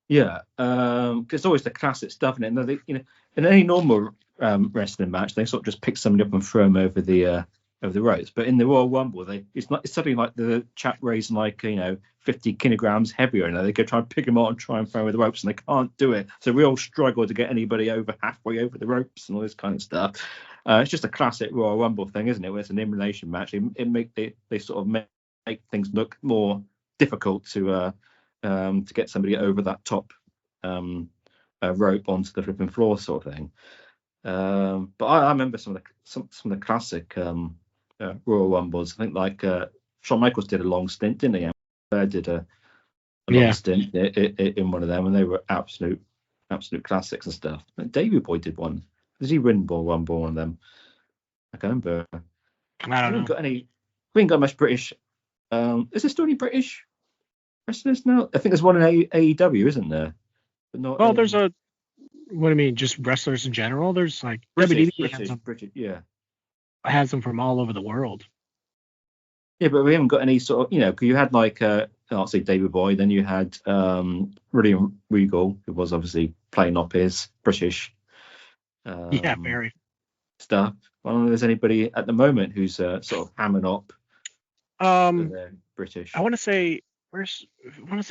yeah, it's always the classic stuff, and in any normal wrestling match, they sort of just pick somebody up and throw them over the ropes. But in the Royal Rumble, it's something like the chap raising 50 kilograms heavier, and they go try and pick him out and try and throw over the ropes, and they can't do it. So we all struggle to get anybody over halfway over the ropes and all this kind of stuff. It's just a classic Royal Rumble thing, isn't it? Where it's an elimination match, they sort of make things look more difficult to get somebody over that top rope onto the flipping floor, sort of thing. But I remember some of the classic Royal Rumbles. I think like Shawn Michaels did a long stint, didn't he? Did a long stint in one of them, and they were absolute classics and stuff. Davey Boy did one. Did he win Royal Rumble, one of them? I can't remember.
I don't know.
We ain't got much British. Is there still any British wrestlers now? I think there's one in AEW, isn't there? But not.
There's a. What do you mean? Just wrestlers in general? There's like
British, yeah.
Has them from all over the world.
Yeah, but we haven't got any sort of, because you had like, I'll say David Boy, then you had William Regal, who was obviously playing up his British
very
stuff. I don't know if there's anybody at the moment who's sort of hamming up British.
I want to say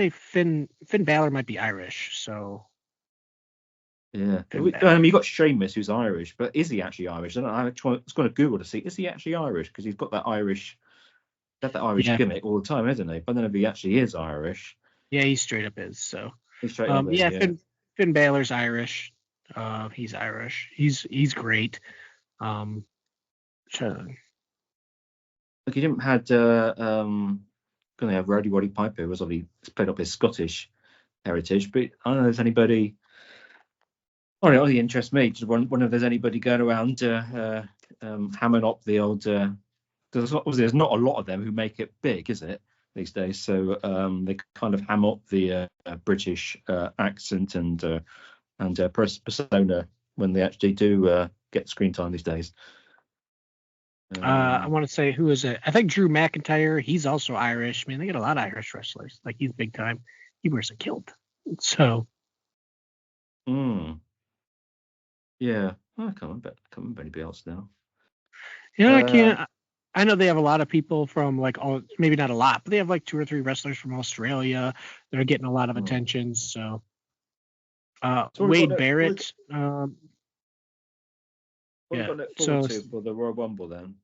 Finn Balor might be Irish, so.
Yeah, you got Sheamus, who's Irish, but is he actually Irish? I was going to Google to see, is he actually Irish? Because he's got that Irish gimmick all the time, isn't he? But I don't know if he actually is Irish.
Yeah, he straight up is. So,
he's straight up
Finn Balor's Irish. He's Irish. He's great.
Look, he didn't had going to have Roddy Piper, who was obviously played up his Scottish heritage, but I don't know if there's anybody. Oh, it only interests me. Just wonder if there's anybody going around hammering up the old. There's not a lot of them who make it big, is it? these days. So they kind of ham up the British accent and persona when they actually do get screen time these days.
I want to say, who is it? I think Drew McIntyre. He's also Irish. Man, they get a lot of Irish wrestlers. Like, he's big time. He wears a kilt. So.
Yeah, I can't remember anybody else now.
Yeah, I can't. I know they have a lot of people from like maybe not a lot, but they have like 2 or 3 wrestlers from Australia that are getting a lot of attention. So, Wade Barrett.
What have you got forward to for the Royal Rumble then?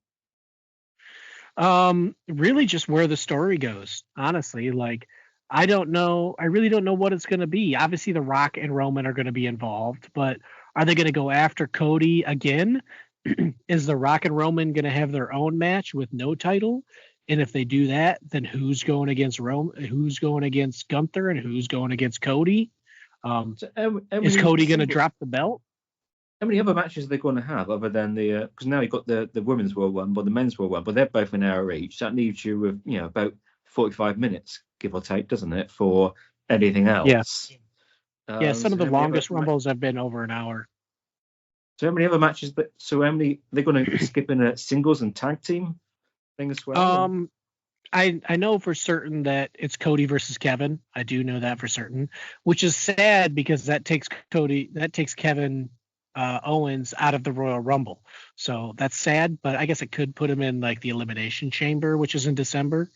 Really just where the story goes. Honestly, like I really don't know what it's going to be. Obviously, The Rock and Roman are going to be involved, but are they going to go after Cody again? Is The Rock and Roman going to have their own match with no title? And if they do that, then who's going against Roman? Who's going against Gunther? And who's going against Cody? Is Cody going to drop the belt?
How many other matches are they going to have other than the? Because now you've got the women's World Rumble, the men's World Rumble. They're both an hour each. That leaves you with about 45 minutes, give or take, doesn't it, for anything else?
Yes. Yeah, some of the longest Rumbles have been over an hour.
So how many other matches? They're going to skip in a singles and tag team thing as well?
I know for certain that it's Cody versus Kevin. I do know that for certain, which is sad because that takes Kevin Owens out of the Royal Rumble. So that's sad, but I guess it could put him in like the Elimination Chamber, which is in December.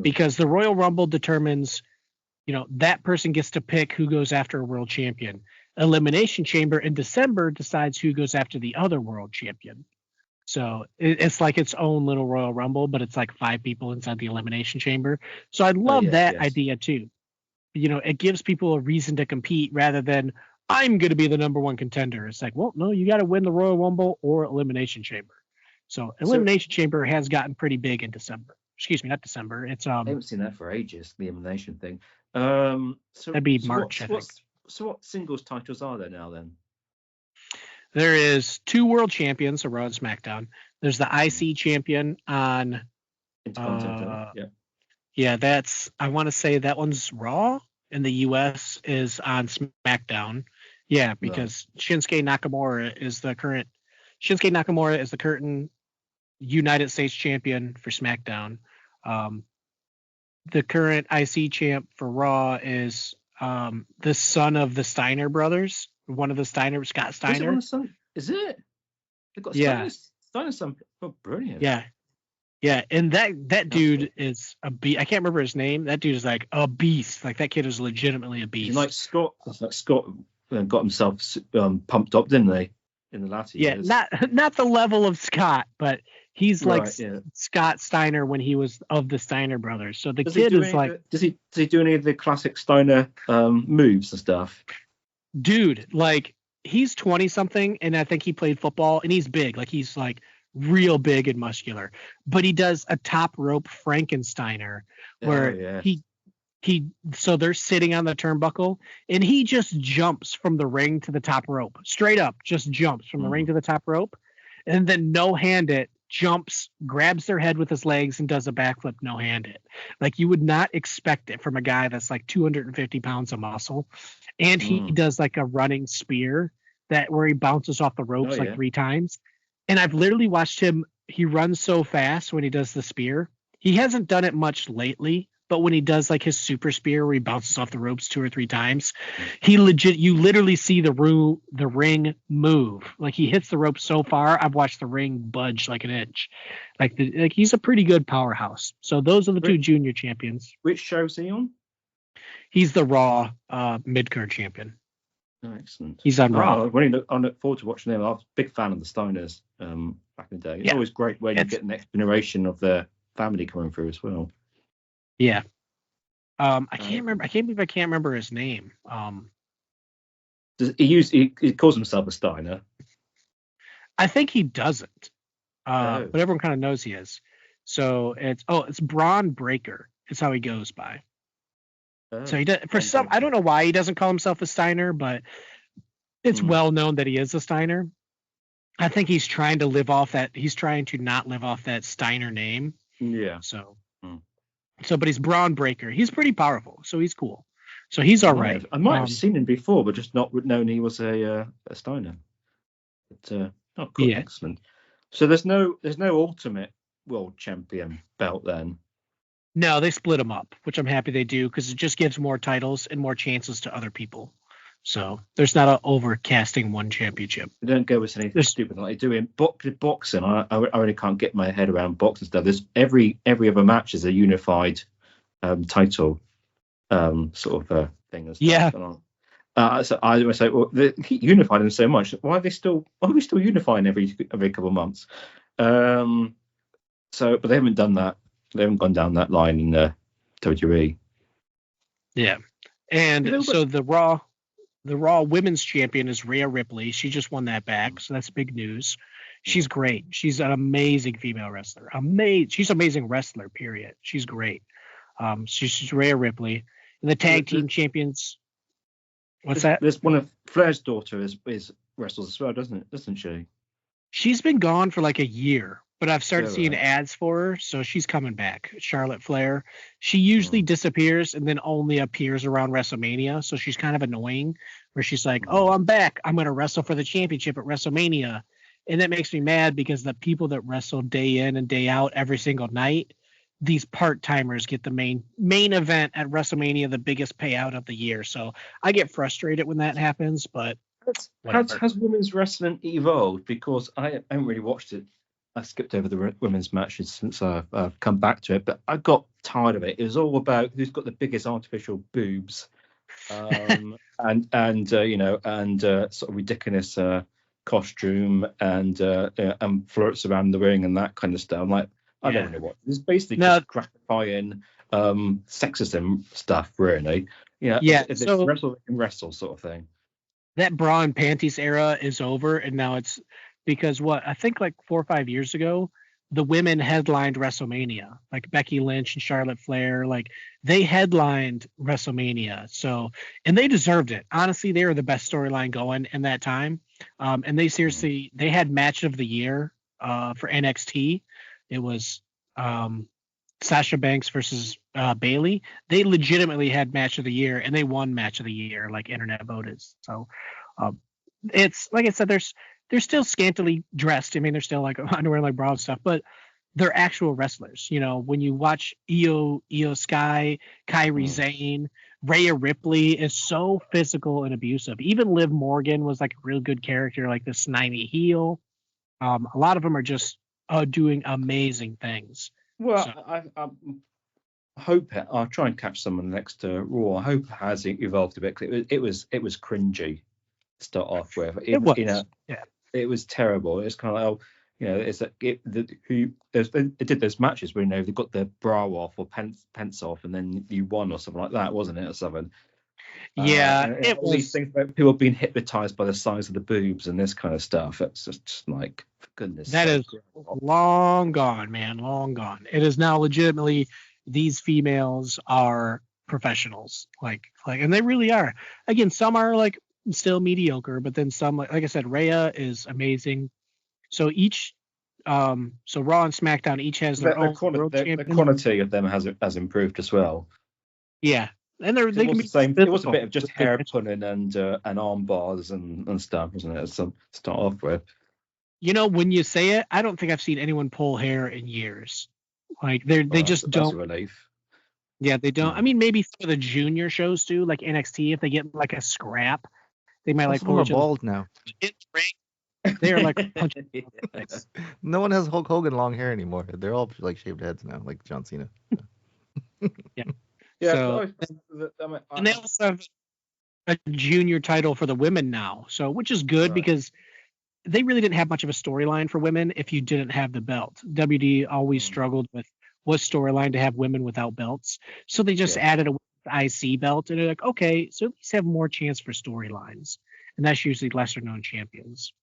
Because the Royal Rumble determines, that person gets to pick who goes after a world champion. Elimination Chamber in December decides who goes after the other world champion. So it's like its own little Royal Rumble, but it's like 5 people inside the Elimination Chamber. So I love that idea too. It gives people a reason to compete rather than I'm going to be the number 1 contender. It's like, well, no, you got to win the Royal Rumble or Elimination Chamber. So Elimination Chamber has gotten pretty big in December. Excuse me, not December. It's
I haven't seen that for ages, the Elimination thing.
That'd be March, I think.
So what singles titles are there now then?
There is 2 world champions, so Raw and SmackDown. There's the IC champion on
Intercontinental.
Yeah, I want to say that one's Raw, and the US is on SmackDown. Yeah, because Shinsuke Nakamura is the current United States champion for SmackDown. The current IC champ for Raw is the son of the Steiner brothers, one of the Scott Steiner.
Is it? They've got Steiner's son. Oh, brilliant.
Yeah, and that dude is a beast. I can't remember his name. That dude is like a beast. Like that kid is legitimately a beast.
Like Scott got himself pumped up, didn't they? In the latter years.
Not the level of Scott, but he's Scott Steiner when he was of the Steiner brothers. So does
he do any of the classic Steiner moves and stuff?
Dude, like he's 20 something, and I think he played football, and he's big. Like he's like real big and muscular. But he does a top rope Frankensteiner where so they're sitting on the turnbuckle, and he just jumps from the ring to the top rope, straight up, just jumps from the ring to the top rope, and then no-handed jumps, grabs their head with his legs, and does a backflip no-handed. Like you would not expect it from a guy that's like 250 pounds of muscle, and he does like a running spear where he bounces off the ropes 3 times. And I've literally watched him. He runs so fast when he does the spear. He hasn't done it much lately. But when he does like his super spear where he bounces off the ropes 2 or 3 times, you literally see the ring move. Like he hits the rope so far, I've watched the ring budge like an inch. Like he's a pretty good powerhouse. So those are the 2 junior champions.
Which show's he on?
He's the Raw mid-card champion.
Oh, excellent.
He's on Raw.
I look forward to watching him. I was a big fan of the Steiners back in the day. It's always great when you get the next generation of their family coming through as well.
Yeah. I can't remember. I can't believe I can't remember his name.
Does he calls himself a Steiner?
I think he doesn't. But everyone kind of knows he is. So it's Braun Breaker is how he goes by. So he does I don't know why he doesn't call himself a Steiner, but it's well known that he is a Steiner. I think he's trying to live off that. He's trying to not live off that Steiner name.
Yeah.
So So, but he's Braun Breaker. He's pretty powerful, so he's cool. So he's all right.
I might have seen him before, but just not known he was a Steiner. But oh, cool,
Yeah.
excellent. So there's no Ultimate World Champion belt then.
No, they split them up, which I'm happy they do because it just gives more titles and more chances to other people. So there's not an overcasting one championship.
They don't go with anything stupid like they do in boxing. I really can't get my head around boxing stuff. There's every other match is a unified title sort of thing. And stuff.
Yeah.
So I would say, well, they keep unifying them so much. Why are we still unifying every couple of months? But they haven't done that. They haven't gone down that line in the WWE.
Yeah, and so the Raw Women's Champion is Rhea Ripley. She just won that back, so that's big news. She's great. She's an amazing female wrestler. She's an amazing wrestler. Period. She's great. She's Rhea Ripley. And the tag team champions. What's that?
There's one of Flair's daughter is wrestles as well, doesn't she?
She's been gone for like a year, but I've started seeing ads for her, so she's coming back. Charlotte Flair. She usually disappears and then only appears around WrestleMania, so she's kind of annoying. Where she's like, "Oh, I'm back. I'm going to wrestle for the championship at WrestleMania," and that makes me mad because the people that wrestle day in and day out every single night, these part-timers get the main event at WrestleMania, the biggest payout of the year. So I get frustrated when that happens, but
has women's wrestling evolved? Because I haven't really watched it. I skipped over the women's matches since I've come back to it, but I got tired of it. It was all about who's got the biggest artificial boobs, and sort of ridiculous costume and flirts around the ring and that kind of stuff. I'm like, I don't know what. It's basically just gratifying sexism stuff, really. It's wrestle sort of thing.
That bra and panties era is over, and now it's because I think like 4 or 5 years ago, the women headlined WrestleMania, like Becky Lynch and Charlotte Flair, like they headlined WrestleMania. So, and they deserved it. Honestly, they were the best storyline going in that time. And they had match of the year for NXT. It was Sasha Banks versus Bailey. They legitimately had match of the year, and they won match of the year, like internet voted. So it's like I said, they're still scantily dressed. I mean, they're still like underwear, like bra and stuff, but they're actual wrestlers. When you watch Io Sky, Kairi Sane, Rhea Ripley is so physical and abusive. Even Liv Morgan was like a real good character, like the snivy heel. A lot of them are just doing amazing things.
Well, I hope I'll try and catch some on the next Raw. I hope it has evolved a bit. It was cringy to start off with. It was. It was terrible. It's kind of they did those matches where they got their bra off or pants off, and then you won or something like that, wasn't it, or something?
Yeah,
it was. These things about people being hypnotized by the size of the boobs and this kind of stuff. It's just like, for goodness.
That is long gone, man. Long gone. It is now legitimately these females are professionals, like, and they really are. Again, some are like still mediocre, but then some, like I said, Rhea is amazing. So each, so Raw and SmackDown each has their own world champion.
The quality of them has improved as well.
Yeah, and they can be
the same. It was a bit of just hair pulling and arm bars and stuff, wasn't it? To start off with.
When you say it, I don't think I've seen anyone pull hair in years. Like they just don't.
That's a relief.
Yeah, they don't. I mean, maybe for the junior shows too, like NXT, if they get like a scrap, they might like pull.
More bald now.
They are like punching.
No one has Hulk Hogan long hair anymore. They're all like shaved heads now, like John Cena.
Yeah.
So,
and they also have a junior title for the women now, so which is good because they really didn't have much of a storyline for women if you didn't have the belt. WD always struggled with what storyline to have women without belts, so they just added a IC belt, and they're like, okay, so at least have more chance for storylines, and that's usually lesser known champions.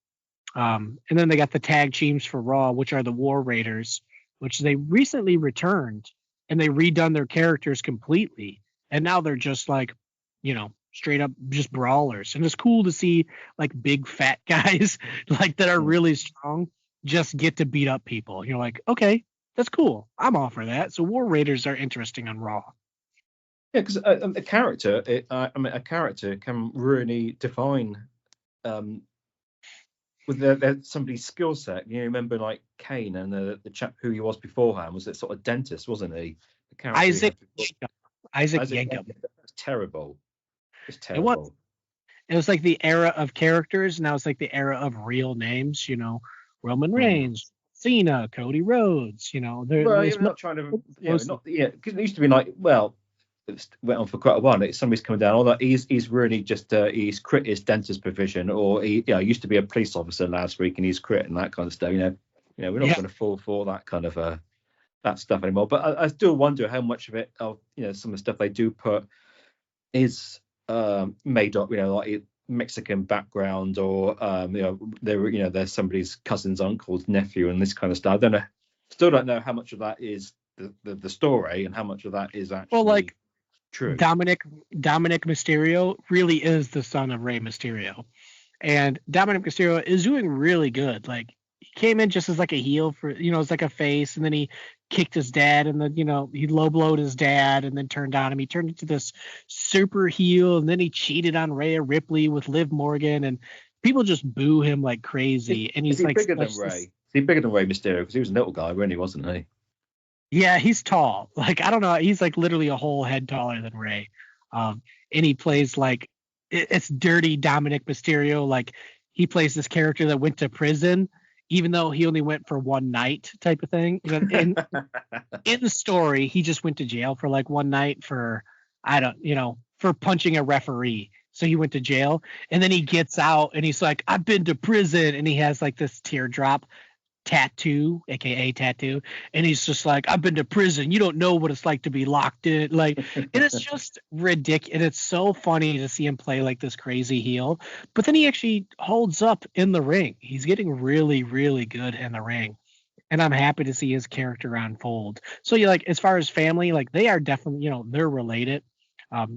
And then they got the tag teams for Raw, which are the War Raiders, which they recently returned, and they redone their characters completely, and now they're just like, straight up just brawlers. And it's cool to see like big fat guys like that are really strong just get to beat up people. You're like, okay, That's cool. I'm all for that. So War Raiders are interesting on Raw.
Yeah, because a character, a character can really define with somebody's skill set. You remember like Kane and the chap who he was beforehand was that sort of dentist, wasn't he? The character
Isaac
he had
Isaac
Isaac
Yankem.
That's terrible. It's
It was.
terrible.
It was like the era of characters. Now it's like the era of real names. Roman Reigns, Cena, Cody Rhodes.
Well, you're not trying to, because it used to be like, well, it went on for quite a while. Somebody's coming down. Although he's really just he's quit his dentist provision, or he used to be a police officer last week and he's quit and that kind of stuff. We're not going to fall for that kind of that stuff anymore. But I still wonder how much of it, of some of the stuff they do put is made up, like Mexican background, or they're somebody's cousin's uncle's nephew and this kind of stuff. Still don't know how much of that is the story and how much of that is actually true.
Dominic Mysterio really is the son of Rey Mysterio, and Dominic Mysterio is doing really good. Like, he came in just as like a heel for as like a face, and then he kicked his dad, and then he low blowed his dad, and then turned on him. He turned into this super heel, and then he cheated on Rhea Ripley with Liv Morgan, and people just boo him like crazy. And he's like
bigger than Rey. Is he bigger than Rey Mysterio? Because he was a little guy, really, wasn't he?
Yeah, he's tall. Like, I don't know. He's like literally a whole head taller than Rey. And he plays like it's dirty Dominic Mysterio. Like, he plays this character that went to prison, even though he only went for one night type of thing. In the story, he just went to jail for like one night for for punching a referee. So he went to jail, and then he gets out and he's like, I've been to prison. And he has like this teardrop tattoo, aka tattoo, and he's just like, I've been to prison, you don't know what it's like to be locked in, like, and it's just ridiculous. And it's so funny to see him play like this crazy heel, but then he actually holds up in the ring. He's getting really, really good in the ring, and I'm happy to see his character unfold. So as far as family, like, they are definitely, they're related. A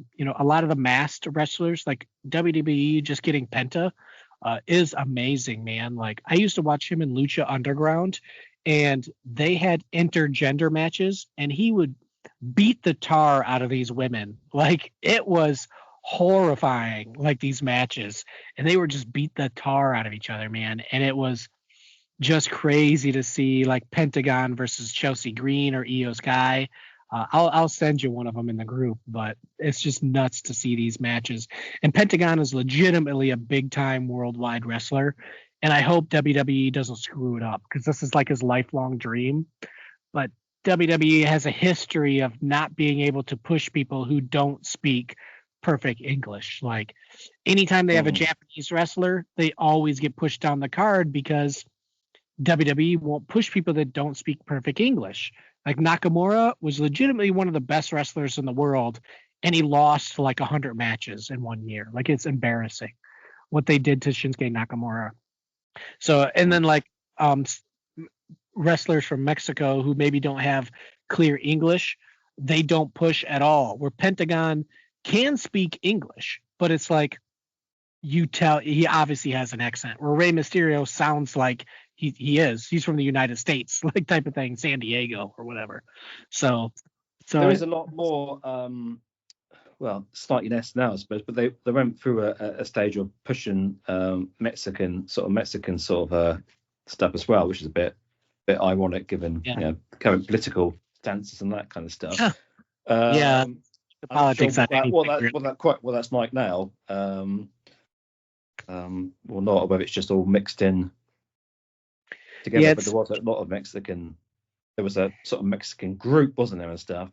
lot of the masked wrestlers, like WWE just getting Penta, is amazing, man. Like, I used to watch him in Lucha Underground, and they had intergender matches, and he would beat the tar out of these women. Like, it was horrifying, like, these matches, and they were just beat the tar out of each other, man. And it was just crazy to see, like, Pentagon versus Chelsea Green or Io Sky. I'll send you one of them in the group, but it's just nuts to see these matches. And Pentagon is legitimately a big time worldwide wrestler, and I hope WWE doesn't screw it up, because this is like his lifelong dream. But WWE has a history of not being able to push people who don't speak perfect English. Like, anytime they have a Japanese wrestler, they always get pushed down the card because WWE won't push people that don't speak perfect English. Like, Nakamura was legitimately one of the best wrestlers in the world, and he lost like 100 matches in 1 year. Like, it's embarrassing what they did to Shinsuke Nakamura. So, and then like wrestlers from Mexico who maybe don't have clear English, they don't push at all. Where Pentagon can speak English, but it's like, you tell he obviously has an accent. Where Rey Mysterio sounds like he's from the United States, like, type of thing, San Diego or whatever. So
there is a lot more slightly less now, I suppose, but they went through a stage of pushing Mexican sort of stuff as well, which is a bit ironic given current political stances and that kind of stuff.
The politics.
What that's like now, or not, or whether it's just all mixed in together. Yeah, but there was a lot of Mexican. There was a sort of Mexican group, wasn't there, and stuff.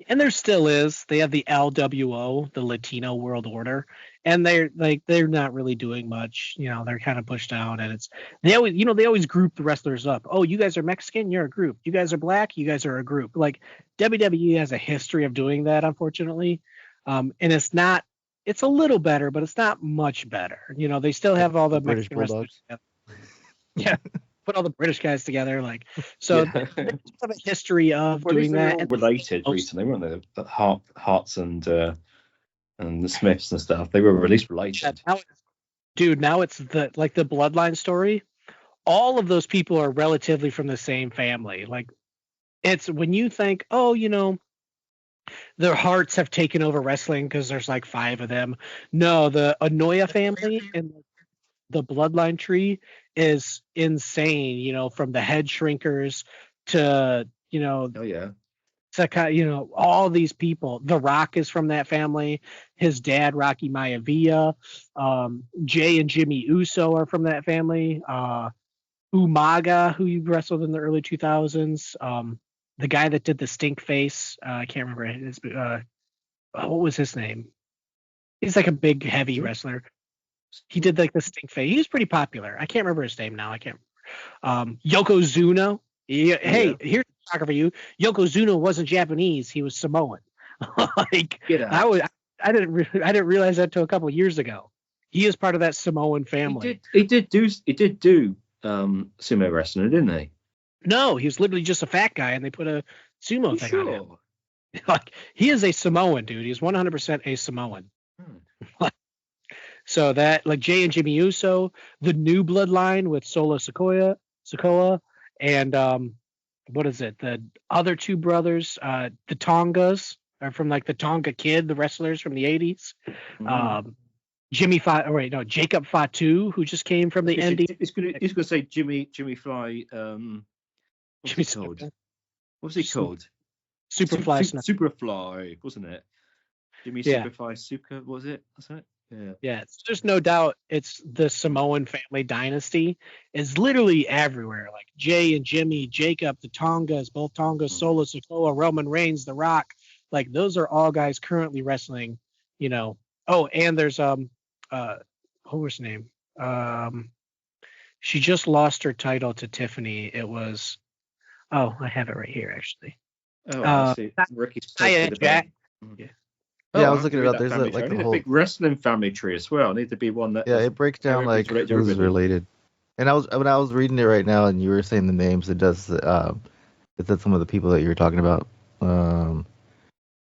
And there still is. They have the LWO, the Latino World Order, and they're not really doing much. They're kind of pushed down, and they always group the wrestlers up. Oh, you guys are Mexican, you're a group. You guys are black, you guys are a group. Like, WWE has a history of doing that, unfortunately. And it's not. It's a little better, but it's not much better. They still have all the
British
Mexican
Bulldogs.
Yeah, put all the British guys together, like, so. They have a history of doing that.
They were related recently, weren't they? The Hearts and the Smiths and stuff. They were at least related.
Now it's the bloodline story. All of those people are relatively from the same family. Like, It's when you think, oh, their hearts have taken over wrestling because there's like 5 of them. No, the Anoya family and the bloodline tree is insane. From the head shrinkers to
Oh yeah.
all these people. The Rock is from that family. His dad, Rocky Maivia. Jay and Jimmy Uso are from that family. Umaga, who wrestled in the early 2000s. The guy that did the stink face, I can't remember his. What was his name? He's like a big, heavy wrestler. He did like the stink face. He was pretty popular. I can't remember his name now. I can't. Yokozuna. Hey, here's a shocker for you. Yokozuna wasn't Japanese. He was Samoan. Like I didn't realize that till a couple of years ago. He is part of that Samoan family.
He did do sumo wrestling, didn't he?
No, he was literally just a fat guy, and they put a sumo thing on him.
Sure.
Like he is a Samoan dude. He's 100% a Samoan. So that like Jay and Jimmy Uso, the new bloodline with Solo Sikoa, and what is it? The other 2 brothers, the Tongas are from like the Tonga Kid, the wrestlers from the 80s. Jacob Fatu, who just came from the Indies.
He's gonna say Jimmy Fly. What's he called?
Superfly.
Superfly, wasn't it? Jimmy Superfly Suka, was it? That's it. Yeah.
Yeah, there's no doubt it's the Samoan family dynasty is literally everywhere. Like Jay and Jimmy, Jacob, the Tongas, both Tongas, Solo Sikoa, Roman Reigns, The Rock. Like those are all guys currently wrestling. Oh, and there's what was her name? She just lost her title to Tiffany. It was I have it right here actually.
Oh, I see. Ricky's
Jack.
Yeah, I was looking it up. There's like
a big wrestling family tree as well. I need to be one that.
Yeah, it breaks down like who's related. And when I was reading it right now, and you were saying the names, it does. It said some of the people that you were talking about,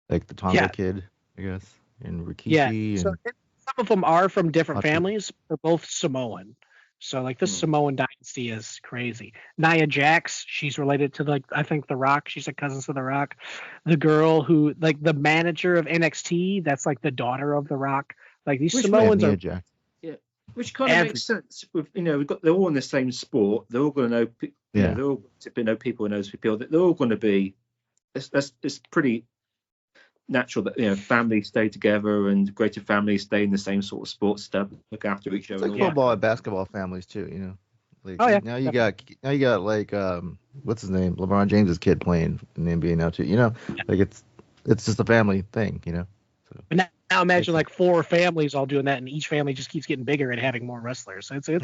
like the Tonga Kid, I guess, and Rikishi.
Yeah, so some of them are from different families. They're both Samoan. So like this Samoan dynasty is crazy. Nia Jax, she's related to I think The Rock. She's a cousin to The Rock. The girl who like the manager of NXT, that's like the daughter of The Rock. Like these Samoans are.
Jax.
Yeah, which kind of makes sense. With they're all in the same sport. They're all going to know. They're all to know people who knows people. They're all going to be. It's pretty natural that families stay together and greater families stay in the same sort of sports stuff, look after each other.
It's like football and basketball families too, Like, now you got like what's his name, LeBron James's kid playing in the NBA now too. Like it's just a family thing, So.
But now imagine like 4 families all doing that, and each family just keeps getting bigger and having more wrestlers. So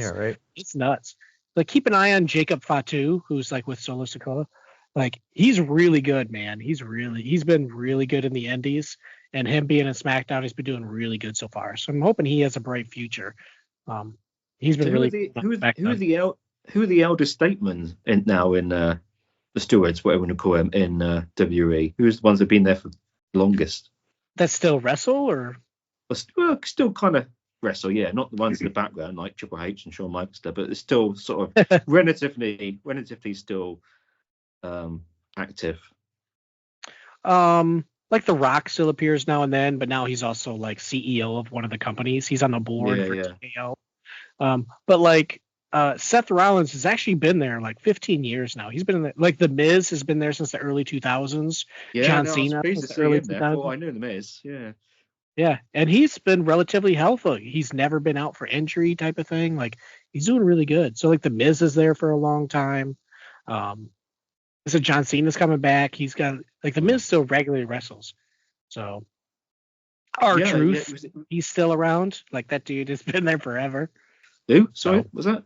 it's nuts. Like keep an eye on Jacob Fatu, who's like with Solo Sikoa. Like he's really good, man. He's been really good in the Indies, and him being in SmackDown, he's been doing really good so far. So I'm hoping he has a bright future. He's been
who are the elder statesmen now in the stewards, whatever you want to call them, in WWE? Who's the ones that have been there for the longest?
That still wrestle or?
Well, still kind of wrestle, yeah. Not the ones in the background like Triple H and Shawn Michaels, but it's still sort of relatively still active.
Like The Rock still appears now and then, but now he's also like CEO of one of the companies. He's on the board for TKO. But like Seth Rollins has actually been there like 15 years now. He's been in like The Miz has been there since the early 2000s. John Cena since the early 2000s.
I knew The Miz, yeah.
Yeah, and he's been relatively healthy. He's never been out for injury type of thing. Like he's doing really good. So like The Miz is there for a long time. So John Cena's coming back. He's got like The Miz still regularly wrestles. So R-Truth, he's still around. Like that dude has been there forever.
Who? Sorry, was that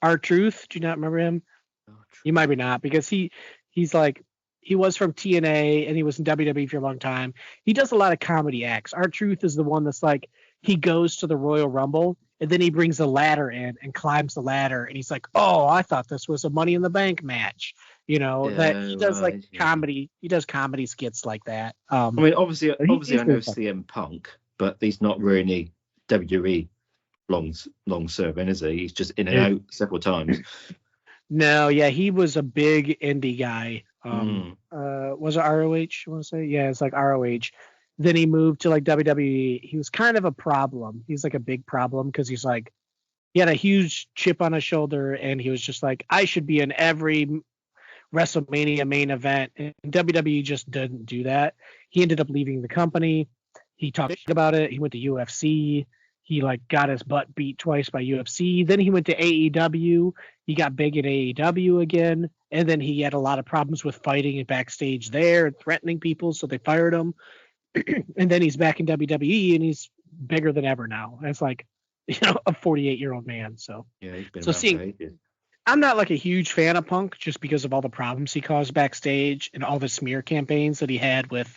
R-Truth? Do you not remember him? You might be not, because he's like he was from TNA and he was in WWE for a long time. He does a lot of comedy acts. R-Truth is the one that's like he goes to the Royal Rumble and then he brings a ladder in and climbs the ladder and he's like, "Oh, I thought this was a Money in the Bank match." That he does comedy. He does comedy skits like that.
I mean, obviously, I know CM Punk, but he's not really WWE long serving, is he? He's just in and out several times.
No, yeah, he was a big indie guy. Was it ROH? I want to say, yeah, it's like ROH. Then he moved to like WWE. He was kind of a problem. He's like a big problem because he's like he had a huge chip on his shoulder, and he was just like, I should be in every WrestleMania main event, and WWE just didn't do that. He ended up leaving the company. He talked about it. He went to UFC. He like got his butt beat twice by UFC. Then he went to AEW. He got big in AEW again, and then he had a lot of problems with fighting and backstage there and threatening people, so they fired him. And then he's back in WWE, and he's bigger than ever now. It's like, a 48-year-old man. So
Yeah, he's been
So
around
seeing-
for ages.
I'm not like a huge fan of Punk just because of all the problems he caused backstage and all the smear campaigns that he had with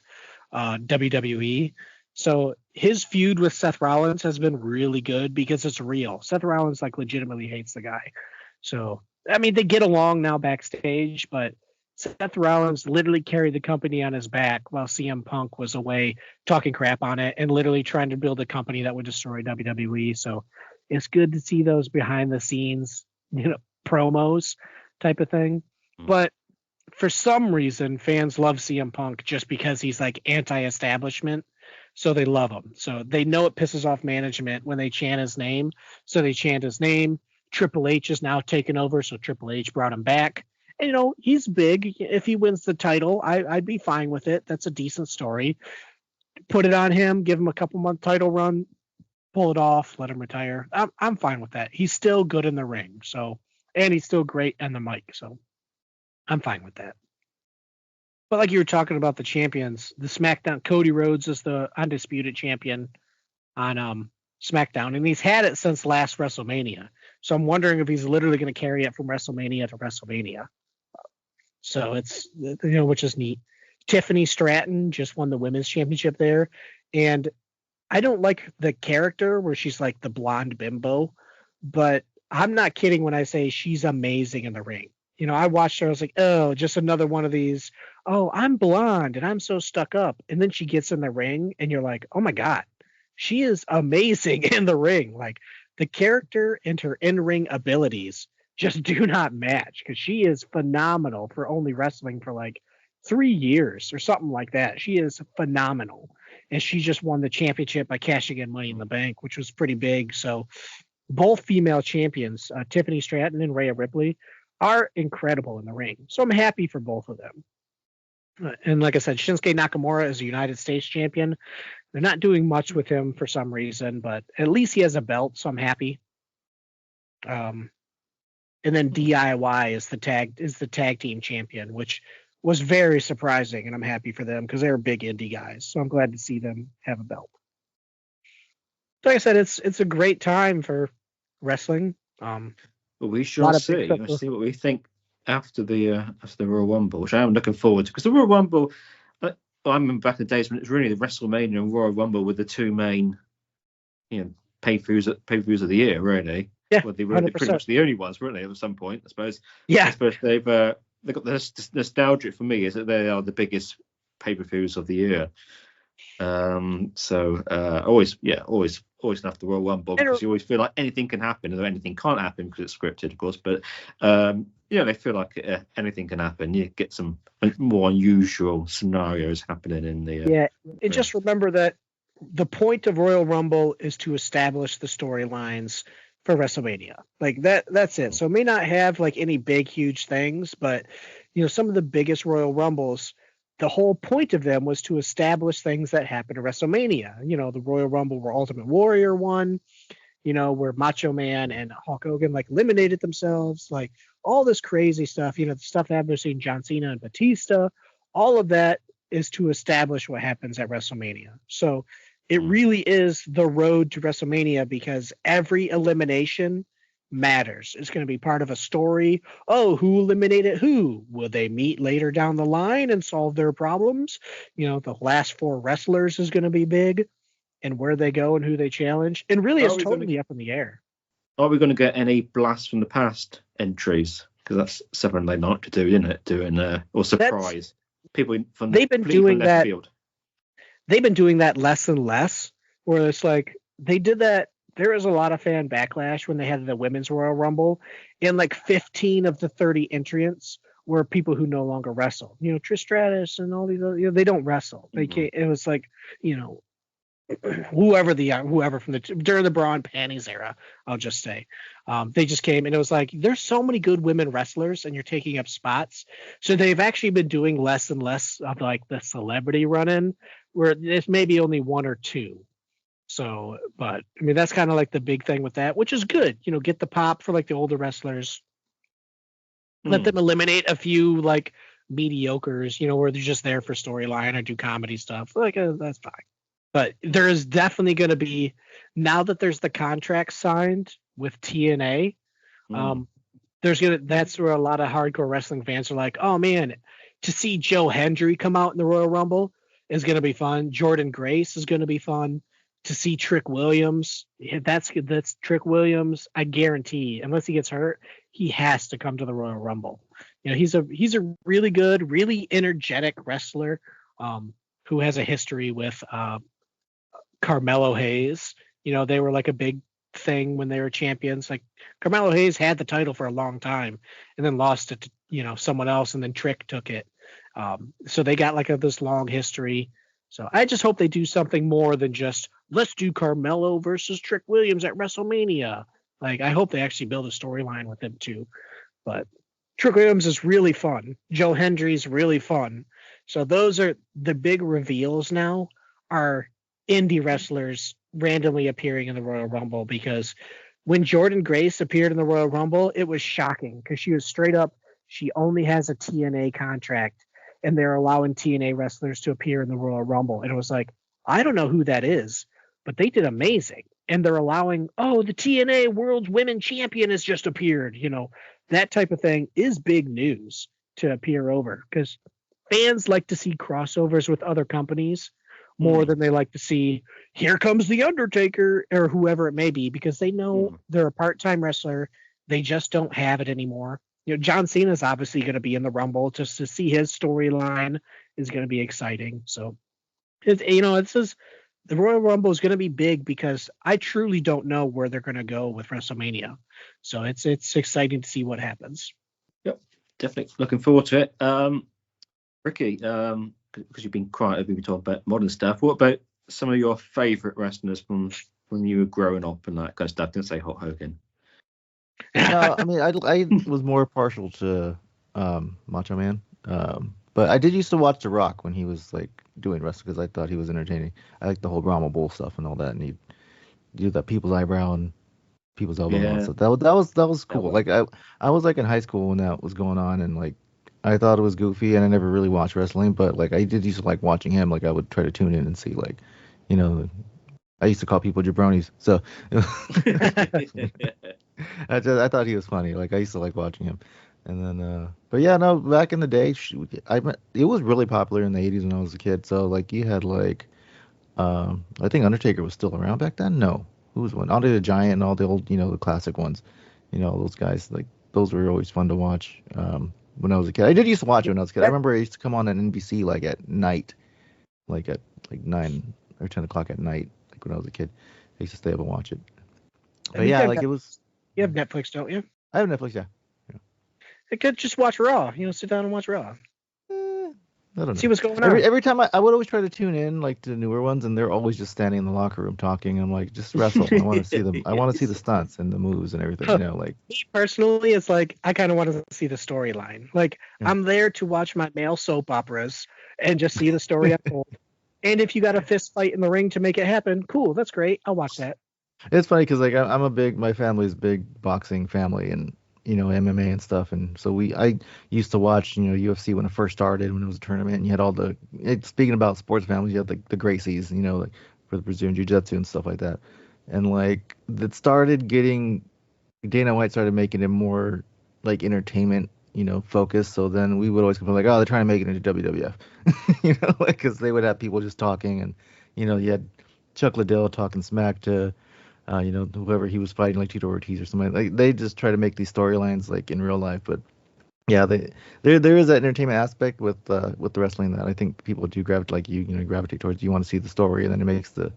WWE. So his feud with Seth Rollins has been really good because it's real. Seth Rollins like legitimately hates the guy. So I mean, they get along now backstage, but Seth Rollins literally carried the company on his back while CM Punk was away talking crap on it and literally trying to build a company that would destroy WWE. So it's good to see those behind the scenes, promos type of thing. But for some reason, fans love CM Punk just because he's like anti-establishment. So they love him. So they know it pisses off management when they chant his name. So they chant his name. Triple H is now taken over. So Triple H brought him back. And, he's big. If he wins the title, I'd be fine with it. That's a decent story. Put it on him. Give him a couple-month title run. Pull it off. Let him retire. I'm fine with that. He's still good in the ring. So, and he's still great on the mic. So I'm fine with that. But like you were talking about the champions, the SmackDown, Cody Rhodes is the undisputed champion on SmackDown, and he's had it since last WrestleMania. So I'm wondering if he's literally going to carry it from WrestleMania to WrestleMania. So it's, which is neat. Tiffany Stratton just won the women's championship there. And I don't like the character where she's like the blonde bimbo, but I'm not kidding when I say she's amazing in the ring. I watched her. I was like, oh, just another one of these. Oh, I'm blonde and I'm so stuck up. And then she gets in the ring and you're like, oh my God, she is amazing in the ring. Like the character and her in-ring abilities just do not match because she is phenomenal for only wrestling for like 3 years or something like that. She is phenomenal. And she just won the championship by cashing in Money in the Bank, which was pretty big. So both female champions, Tiffany Stratton and Rhea Ripley, are incredible in the ring. So I'm happy for both of them. And like I said, Shinsuke Nakamura is a United States champion. They're not doing much with him for some reason, but at least he has a belt, so I'm happy. And then DIY is the tag team champion, which was very surprising, and I'm happy for them because they're big indie guys. So I'm glad to see them have a belt. Like I said, it's a great time for wrestling.
But we shall see. Let's see what we think after the Royal Rumble, which I am looking forward to. Because the Royal Rumble, I remember back in the days when it was really the WrestleMania and Royal Rumble were the two main, pay-per-views of the year, really.
Yeah,
well, they were
100%.
pretty much the only ones, weren't they? At some point, I suppose.
Yeah.
I suppose they've got the nostalgia for me is that they are the biggest pay-per-views of the year. Always love the Royal Rumble because you always feel like anything can happen, although anything can't happen because it's scripted, of course. But they feel like anything can happen. You get some more unusual scenarios happening in the.
And just remember that the point of Royal Rumble is to establish the storylines for WrestleMania. Like that's it. So it may not have like any big, huge things, but some of the biggest Royal Rumbles, the whole point of them was to establish things that happened at WrestleMania. The Royal Rumble where Ultimate Warrior won, where Macho Man and Hulk Hogan like eliminated themselves, like all this crazy stuff, the stuff that happened between John Cena and Batista, all of that is to establish what happens at WrestleMania. So it really is the road to WrestleMania because every elimination matters. It's going to be part of a story. Oh, who eliminated who? Will they meet later down the line and solve their problems? The last 4 wrestlers is going to be big, and where they go and who they challenge. And really, it's totally up in the air.
Are we going to get any blast from the past entries? Because that's something they like to do, isn't it? Doing or surprise people from
they've been doing
left
that.
Field.
They've been doing that less and less. Where it's like they did that. There was a lot of fan backlash when they had the Women's Royal Rumble, and like 15 of the 30 entrants were people who no longer wrestle. Trish Stratus and all these other, they don't wrestle. They can't. It was like, you know, whoever from during the bra and panties era, I'll just say, they just came, and it was like there's so many good women wrestlers and you're taking up spots, so they've actually been doing less and less of like the celebrity run-in, where there's maybe only one or two. So, but I mean that's kind of like the big thing with that, which is good. Get the pop for like the older wrestlers, let them eliminate a few like mediocres, where they're just there for storyline or do comedy stuff. Like that's fine. But there is definitely going to be, now that there's the contract signed with TNA, that's where a lot of hardcore wrestling fans are like, oh man, to see Joe Hendry come out in the Royal Rumble is going to be fun. Jordan Grace is going to be fun. To see Trick Williams, that's Trick Williams. I guarantee, unless he gets hurt, he has to come to the Royal Rumble. He's a really good, really energetic wrestler, who has a history with Carmelo Hayes. They were like a big thing when they were champions. Like Carmelo Hayes had the title for a long time and then lost it to someone else, and then Trick took it. So they got like this long history. So I just hope they do something more than just let's do Carmelo versus Trick Williams at WrestleMania. Like I hope they actually build a storyline with him too. But Trick Williams is really fun. Joe Hendry's really fun. So those are the big reveals now, are indie wrestlers randomly appearing in the Royal Rumble, because when Jordan Grace appeared in the Royal Rumble, it was shocking because she was straight up, she only has a TNA contract and they're allowing TNA wrestlers to appear in the Royal Rumble. And it was like, I don't know who that is, but they did amazing. And they're allowing, the TNA World's Women Champion has just appeared. That type of thing is big news to appear over, because fans like to see crossovers with other companies more than they like to see, here comes the Undertaker or whoever it may be, because they know they're a part-time wrestler. They just don't have it anymore. John Cena's obviously going to be in the Rumble. Just to see his storyline is going to be exciting. So, it says the Royal Rumble is going to be big, because I truly don't know where they're going to go with WrestleMania. So it's exciting to see what happens.
Yep, definitely looking forward to it. Ricky, because you've been quiet, we've been talking about modern stuff. What about some of your favourite wrestlers from when you were growing up and that kind of stuff? Didn't say Hulk Hogan.
No, I mean, I was more partial to Macho Man, but I did used to watch The Rock when he was like doing wrestling, because I thought he was entertaining. I like the whole Brahma Bull stuff and all that, and he'd do that people's eyebrow and people's elbow and all that stuff. That was cool. Like I was like in high school when that was going on, and like I thought it was goofy, and I never really watched wrestling, but like I did used to like watching him. Like I would try to tune in and see, like, I used to call people jabronis. So I thought he was funny. Like I used to like watching him. And then, but yeah, no, back in the day, it was really popular in the 80s when I was a kid. So like you had like, I think Undertaker was still around back then. No, who was one? Andre the Giant and all the old, the classic ones. Those guys, like those were always fun to watch. When I was a kid, I did used to watch it when I was a kid. I remember it used to come on NBC like at night, like at like 9 or 10 o'clock at night. Like when I was a kid, I used to stay up and watch it. But yeah, like it was.
You have Netflix, don't you?
I have Netflix, yeah.
I could just watch Raw. Sit down and watch Raw.
I don't know.
See what's going on.
Every time I would always try to tune in like to the newer ones, and they're always just standing in the locker room talking. I'm like, just wrestle. I want to see them. I want to see the stunts and the moves and everything. Like
me personally, it's like I kind of want to see the storyline. Like I'm there to watch my male soap operas and just see the story unfold. And if you got a fist fight in the ring to make it happen, cool. That's great. I'll watch that.
It's funny because like my family's a big boxing family, and MMA and stuff, and so I used to watch UFC when it first started, when it was a tournament, and you had all speaking about sports families, you had like the Gracies, like for the Brazilian Jiu-Jitsu and stuff like that, and like that started getting, Dana White started making it more like entertainment focused. So then we would always complain like, oh, they're trying to make it into WWF, like because they would have people just talking, and you had Chuck Liddell talking smack to whoever he was fighting, like Tito Ortiz or something. Like they just try to make these storylines like in real life. But yeah, there is that entertainment aspect with the wrestling that I think people do gravitate, like gravitate towards. You want to see the story, and then it makes the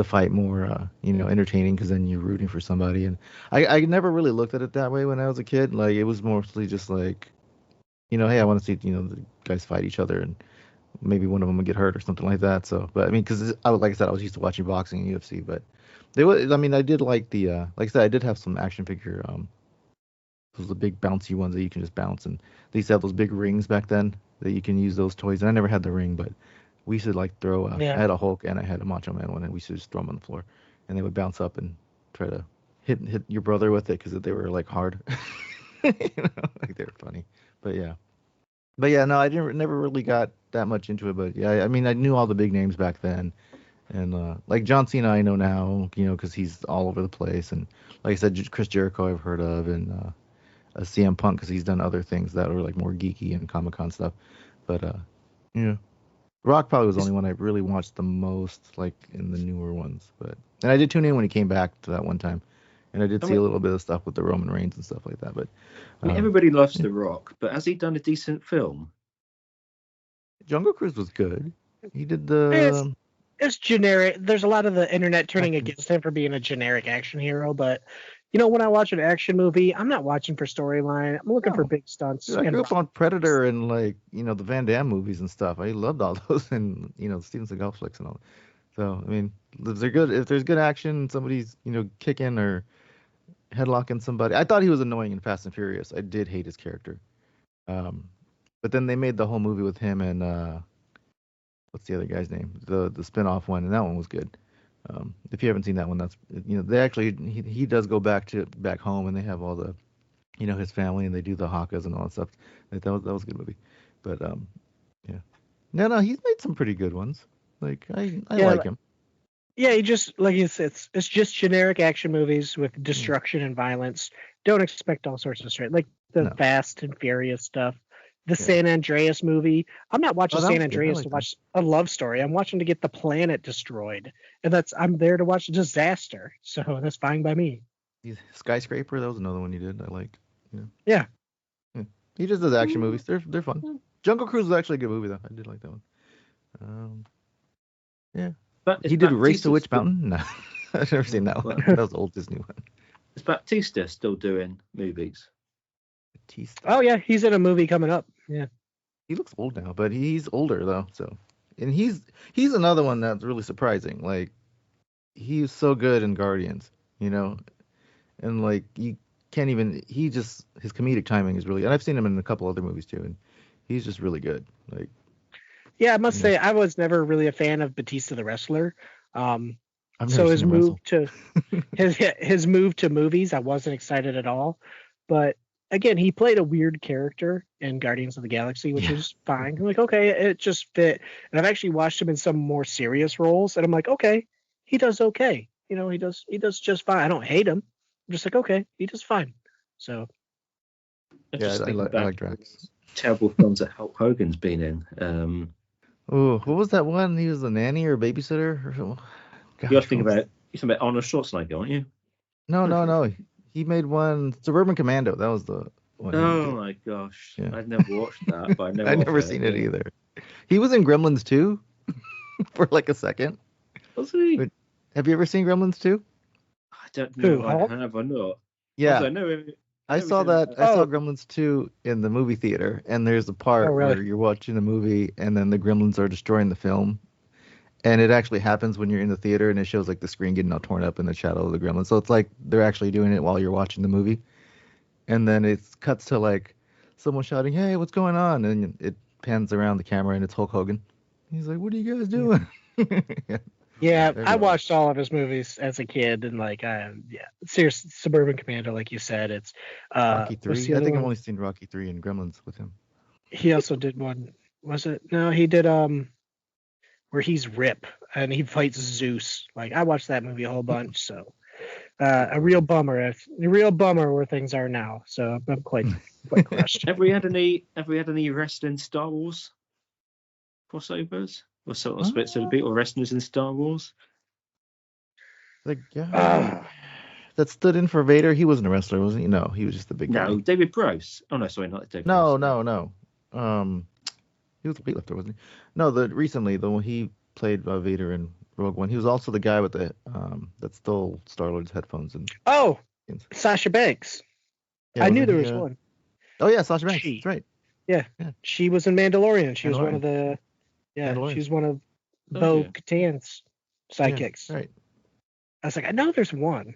fight more entertaining, because then you're rooting for somebody. And I never really looked at it that way when I was a kid. Like it was mostly just like hey, I want to see the guys fight each other and maybe one of them would get hurt or something like that. So, but I mean, because like I said, I was used to watching boxing and UFC, but they was I mean, I did like the like I said, I did have some action figure those are the big bouncy ones that you can just bounce, and they used to have those big rings back then that you can use those toys. And I never had the ring, but we used to like throw.
Yeah.
I had a Hulk and I had a Macho Man one, and we used to just throw them on the floor, and they would bounce up and try to hit your brother with it because they were like hard. Like they were funny. But yeah, no, I didn't never really got that much into it. But yeah, I mean, I knew all the big names back then, and like John Cena, I know now, because he's all over the place, and like I said, Chris Jericho, I've heard of, and CM Punk because he's done other things that were like more geeky and Comic Con stuff. But yeah, Rock probably was the only one I really watched the most, like in the newer ones. And I did tune in when he came back to that one time, and I did see a little bit of stuff with the Roman Reigns and stuff like that. But
I mean, everybody loves The Rock, but has he done a decent film?
Jungle Cruise was good. He did
It's generic. There's a lot of the internet turning against him for being a generic action hero, but when I watch an action movie, I'm not watching for storyline. I'm looking for big stunts.
Dude, I grew up on Predator and like the Van Damme movies and stuff. I loved all those, and Steven Seagal flicks and all. So I mean, if there's good action, somebody's kicking or headlocking somebody. I thought he was annoying in Fast and Furious. I did hate his character. But then they made the whole movie with him and what's the other guy's name? The spin-off one, and that one was good. If you haven't seen that one, that's they actually he does go back home, and they have all the his family, and they do the hakas and all that stuff. That was a good movie. But yeah, no, he's made some pretty good ones. Like I like him.
Yeah, he just like you said, it's just generic action movies with destruction and violence. Don't expect all sorts of straight like the Fast and Furious stuff. The San Andreas movie. I'm not watching San Andreas to watch a love story. I'm watching to get the planet destroyed, and I'm there to watch a disaster. So that's fine by me.
Skyscraper. That was another one you did. I liked.
Yeah.
He just does action movies. They're fun. Jungle Cruise was actually a good movie though. I did like that one. Yeah. But he did Race to Witch Mountain. No, I've never seen that one. That was the old Disney one.
Is Batista still doing movies?
Batista.
Oh yeah, he's in a movie coming up. Yeah.
He looks old now, but he's older though. So, and he's another one that's really surprising. Like, he's so good in Guardians, and like you can't even. His comedic timing is really. And I've seen him in a couple other movies too, and he's just really good. Like.
Yeah, I must say I was never really a fan of Batista the wrestler. So his move to his move to movies, I wasn't excited at all. But again, he played a weird character in Guardians of the Galaxy, which is fine. I'm like, okay, it just fit. And I've actually watched him in some more serious roles, and I'm like, okay, he does okay. He does just fine. I don't hate him. I'm just like, okay, he does fine. So
yeah, I like Drax.
Terrible films that Hulk Hogan's been in.
Oh, what was that one? He was a nanny or a babysitter or something.
You're thinking about Arnold Schwarzenegger, aren't you?
No. He made one, Suburban Commando. That was the one.
Oh my gosh, yeah. I've never watched that, but
I've never seen it either. He was in Gremlins 2 for like a second.
Was he?
Have you ever seen Gremlins 2?
I don't know. I have or not.
Yeah.
Also, I know him.
I saw Gremlins 2 in the movie theater, and there's a part where you're watching the movie, and then the gremlins are destroying the film. And it actually happens when you're in the theater, and it shows like the screen getting all torn up in the shadow of the gremlins. So it's like they're actually doing it while you're watching the movie. And then it cuts to like someone shouting, "Hey, what's going on?" And it pans around the camera, and it's Hulk Hogan. He's like, "What are you guys doing?"
Yeah, I watched all of his movies as a kid, and like, seriously, Suburban Commando, like you said, it's
Rocky 3. I think I've only seen Rocky 3 and Gremlins with him.
He also did one. Was it? No, he did where he's Rip and he fights Zeus. Like, I watched that movie a whole bunch. So a real bummer where things are now. So I'm quite crushed.
Have we had any wrestling Star Wars crossovers? Or sort of split, so to be, or wrestlers in Star Wars?
The guy that stood in for Vader, he wasn't a wrestler, wasn't he? No, he was just the big guy.
No, David Prowse. Oh no, sorry, not David.
No. He was a weightlifter, wasn't he? No, recently the one he played Vader in Rogue One. He was also the guy with the that stole Star-Lord's headphones and.
Oh, Sasha Banks. Yeah, I knew there was one.
Oh yeah, Sasha Banks. That's right.
Yeah,
Yeah.
she was in Mandalorian. She was one
Mandalorian.
of the. Yeah,
Mandalorian.
she's one of
Oh,
Bo
yeah.
Katan's sidekicks.
Yeah, right.
I was like, I know there's one.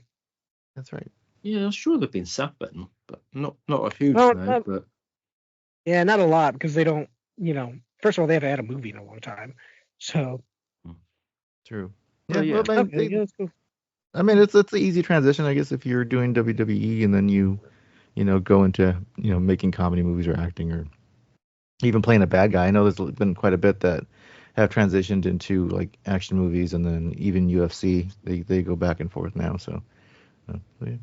That's right.
Yeah, I'm sure they've been sapping, but not a huge
Well,
amount. But
Yeah, not a lot because they don't. First of all, they haven't had a movie in a long time. So
True.
Well,
Yeah.
yeah.
Well,
okay, yeah, that's cool.
I mean, it's an easy transition, I guess, if you're doing WWE and then you go into making comedy movies or acting or even playing a bad guy. I know there's been quite a bit that have transitioned into like action movies and then even UFC. They go back and forth now. So, yeah.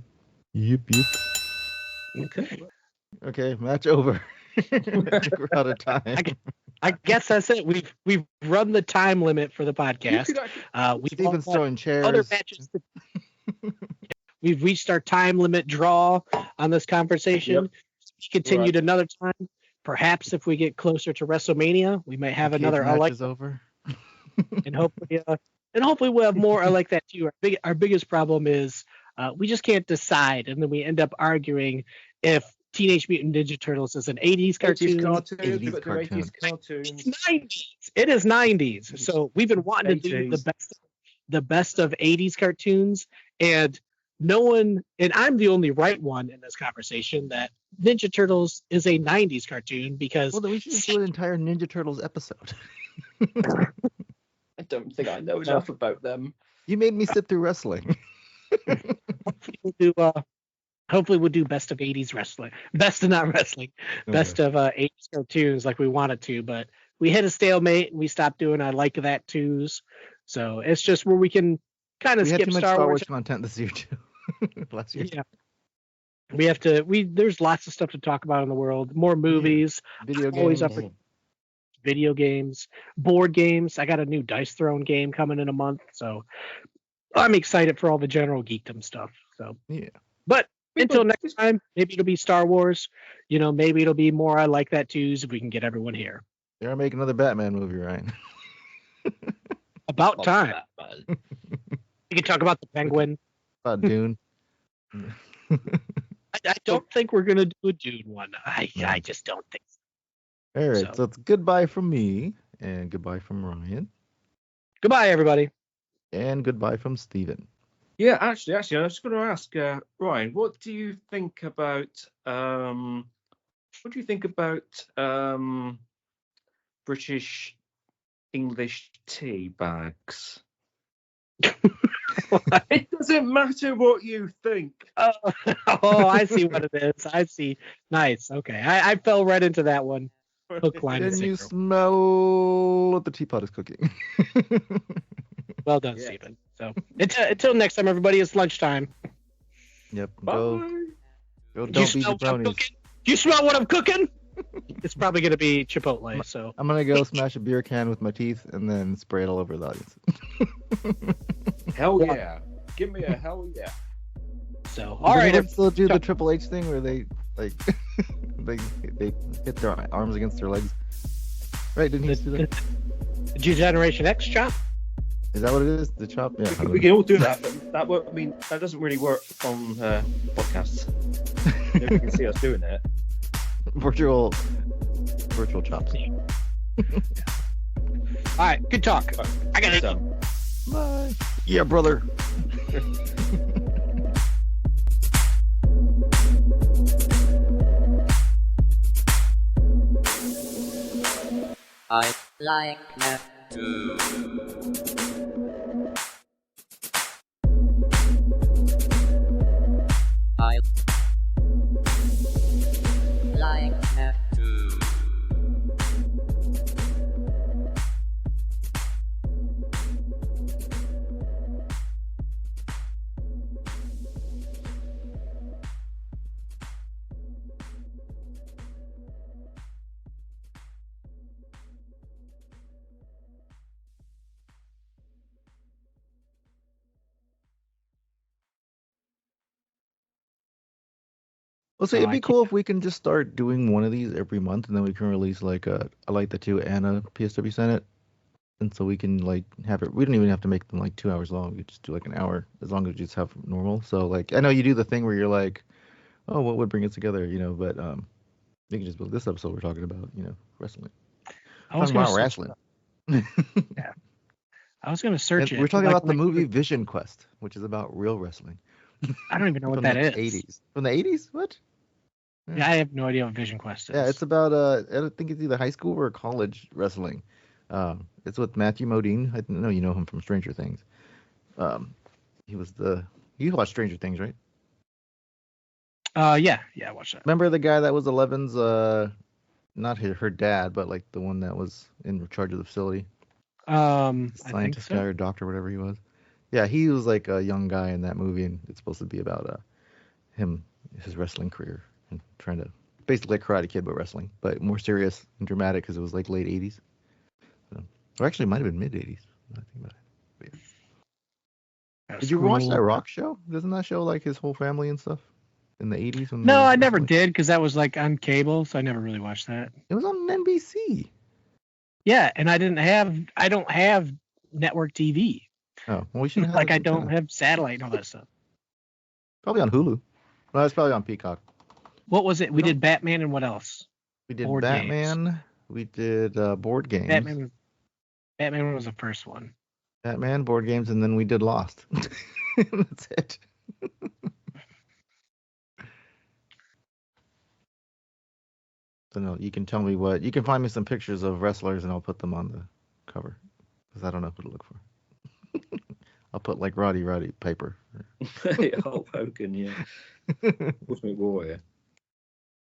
Yep.
okay.
Okay, match over. I think we're out of time.
I guess that's it. We've run the time limit for the podcast. We've
Steven's
all
throwing chairs.
other matches. We've reached our time limit draw on this conversation.
Yep.
We continued another time. Perhaps if we get closer to WrestleMania, we might have
Cage
another.
match is over.
and hopefully we'll have more. I like that too. Our biggest problem is we just can't decide, and then we end up arguing if Teenage Mutant Ninja Turtles is an 80s cartoon.
80s
but they're 80s cartoons.
It's 90s. It is 90s. So we've been wanting to do
80s.
the best of 80s cartoons, and no one, and I'm the only right one in this conversation that Ninja Turtles is a 90s cartoon because
Well, then we should just do an entire Ninja Turtles episode.
I don't think I know enough about them.
You made me sit through wrestling.
hopefully we'll do best of 80s wrestling. Best of not wrestling. Best of 80s cartoons like we wanted to, but we hit a stalemate and we stopped doing I like that twos. So it's just where we can kind of
We had
skip
too much
Star Wars
content this year too. Last year.
Yeah. We have to there's lots of stuff to talk about in the world. More movies,
Video games.
always up for video games, board games. I got a new Dice Throne game coming in a month, so I'm excited for all the general geekdom stuff. So
Yeah.
But until next time, maybe it'll be Star Wars. Maybe it'll be more I like that twos if we can get everyone here.
They're making another Batman movie, Ryan.
About time. We can talk about the Penguin.
About Dune.
I don't think we're gonna do a Dune one. I just don't think so.
All right, so it's goodbye from me and goodbye from Ryan
Goodbye, everybody.
and goodbye from Steven.
Yeah, actually, I was just going to ask Ryan, what do you think about British English tea bags? It doesn't matter what you think.
Oh, I see what it is. I see. Nice. Okay. I fell right into that one. Hook, line, and
Can you
sinker.
smell what the teapot is cooking?
Well done,
Yeah.
Stephen. So until next time, everybody, it's lunchtime.
Yep.
Bye.
Go.
You
Don't be
smell what I'm
jabronis.
cooking? You smell what I'm cooking? It's probably going to be Chipotle. So
I'm gonna go smash a beer can with my teeth and then spray it all over the audience.
Hell yeah. Give me a hell yeah.
all
Does
right.
anyone still do the Triple H thing where they like they hit their arms against their legs? Right? Didn't he used to do that?
Generation X chop.
Is that what it is? The chop? Yeah.
We can all do that, but that doesn't really work on podcasts. Nobody can see us doing it.
Virtual chops.
All right. Good talk. I got it.
Bye. Yeah, brother.
I like that. I like that.
Well, see,
Oh,
it'd
I
be
can't-
cool if we can just start doing one of these every month, and then we can release like a I like the two and a PSW Senate, and so we can like have it. We don't even have to make them like 2 hours long. We could just do like an hour, as long as we just have normal. So like, I know you do the thing where you're like, oh, what would bring us together, but You can just book this episode. We're talking about, wrestling.
I was
Talking
gonna
about
search
wrestling.
I was gonna search
And
it.
we're talking
like,
about the
like,
movie Vision Quest, which is about real wrestling.
I don't even know what
From
that
the
is.
80s. From the 80s? What?
Yeah, I have no idea what Vision Quest is.
Yeah, it's about I think it's either high school or college wrestling. It's with Matthew Modine. I know you know him from Stranger Things. He was you watched Stranger Things, right?
yeah, watch that.
Remember the guy that was Eleven's not her dad, but like the one that was in charge of the facility,
I think
scientist
so.
guy or doctor, whatever he was. Yeah, he was like a young guy in that movie, and it's supposed to be about his wrestling career and trying to basically like Karate Kid but wrestling, but more serious and dramatic because it was like late 80s. So, or actually, it might have been mid 80s. I think about it. But yeah.
That's
Did you watch
cool.
that Rock show? Doesn't that show like his whole family and stuff in the 80s? When
No,
they were
I never
wrestling?
did because that was like on cable, so I never really watched that.
It was on NBC.
Yeah, and I don't have network TV.
Oh, well, we should have
Like
this
I don't
antenna.
have satellite and all that stuff.
Probably on Hulu. Well, it's probably on Peacock.
What was it? We did Batman and what else?
We did
Board
Batman.
games.
We did board games.
Batman was the first one.
Batman, board games, and then we did Lost. That's it. So no, you can tell me you can find me some pictures of wrestlers and I'll put them on the cover because I don't know who to look for. I'll put like Roddy Piper.
Hulk Hogan, yeah. Ultimate Warrior.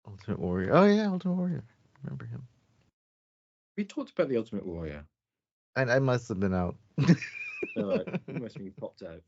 Ultimate Warrior. Oh yeah, Ultimate Warrior. Remember him.
We talked about the Ultimate Warrior.
I must have been out.
All right, you must have been popped out.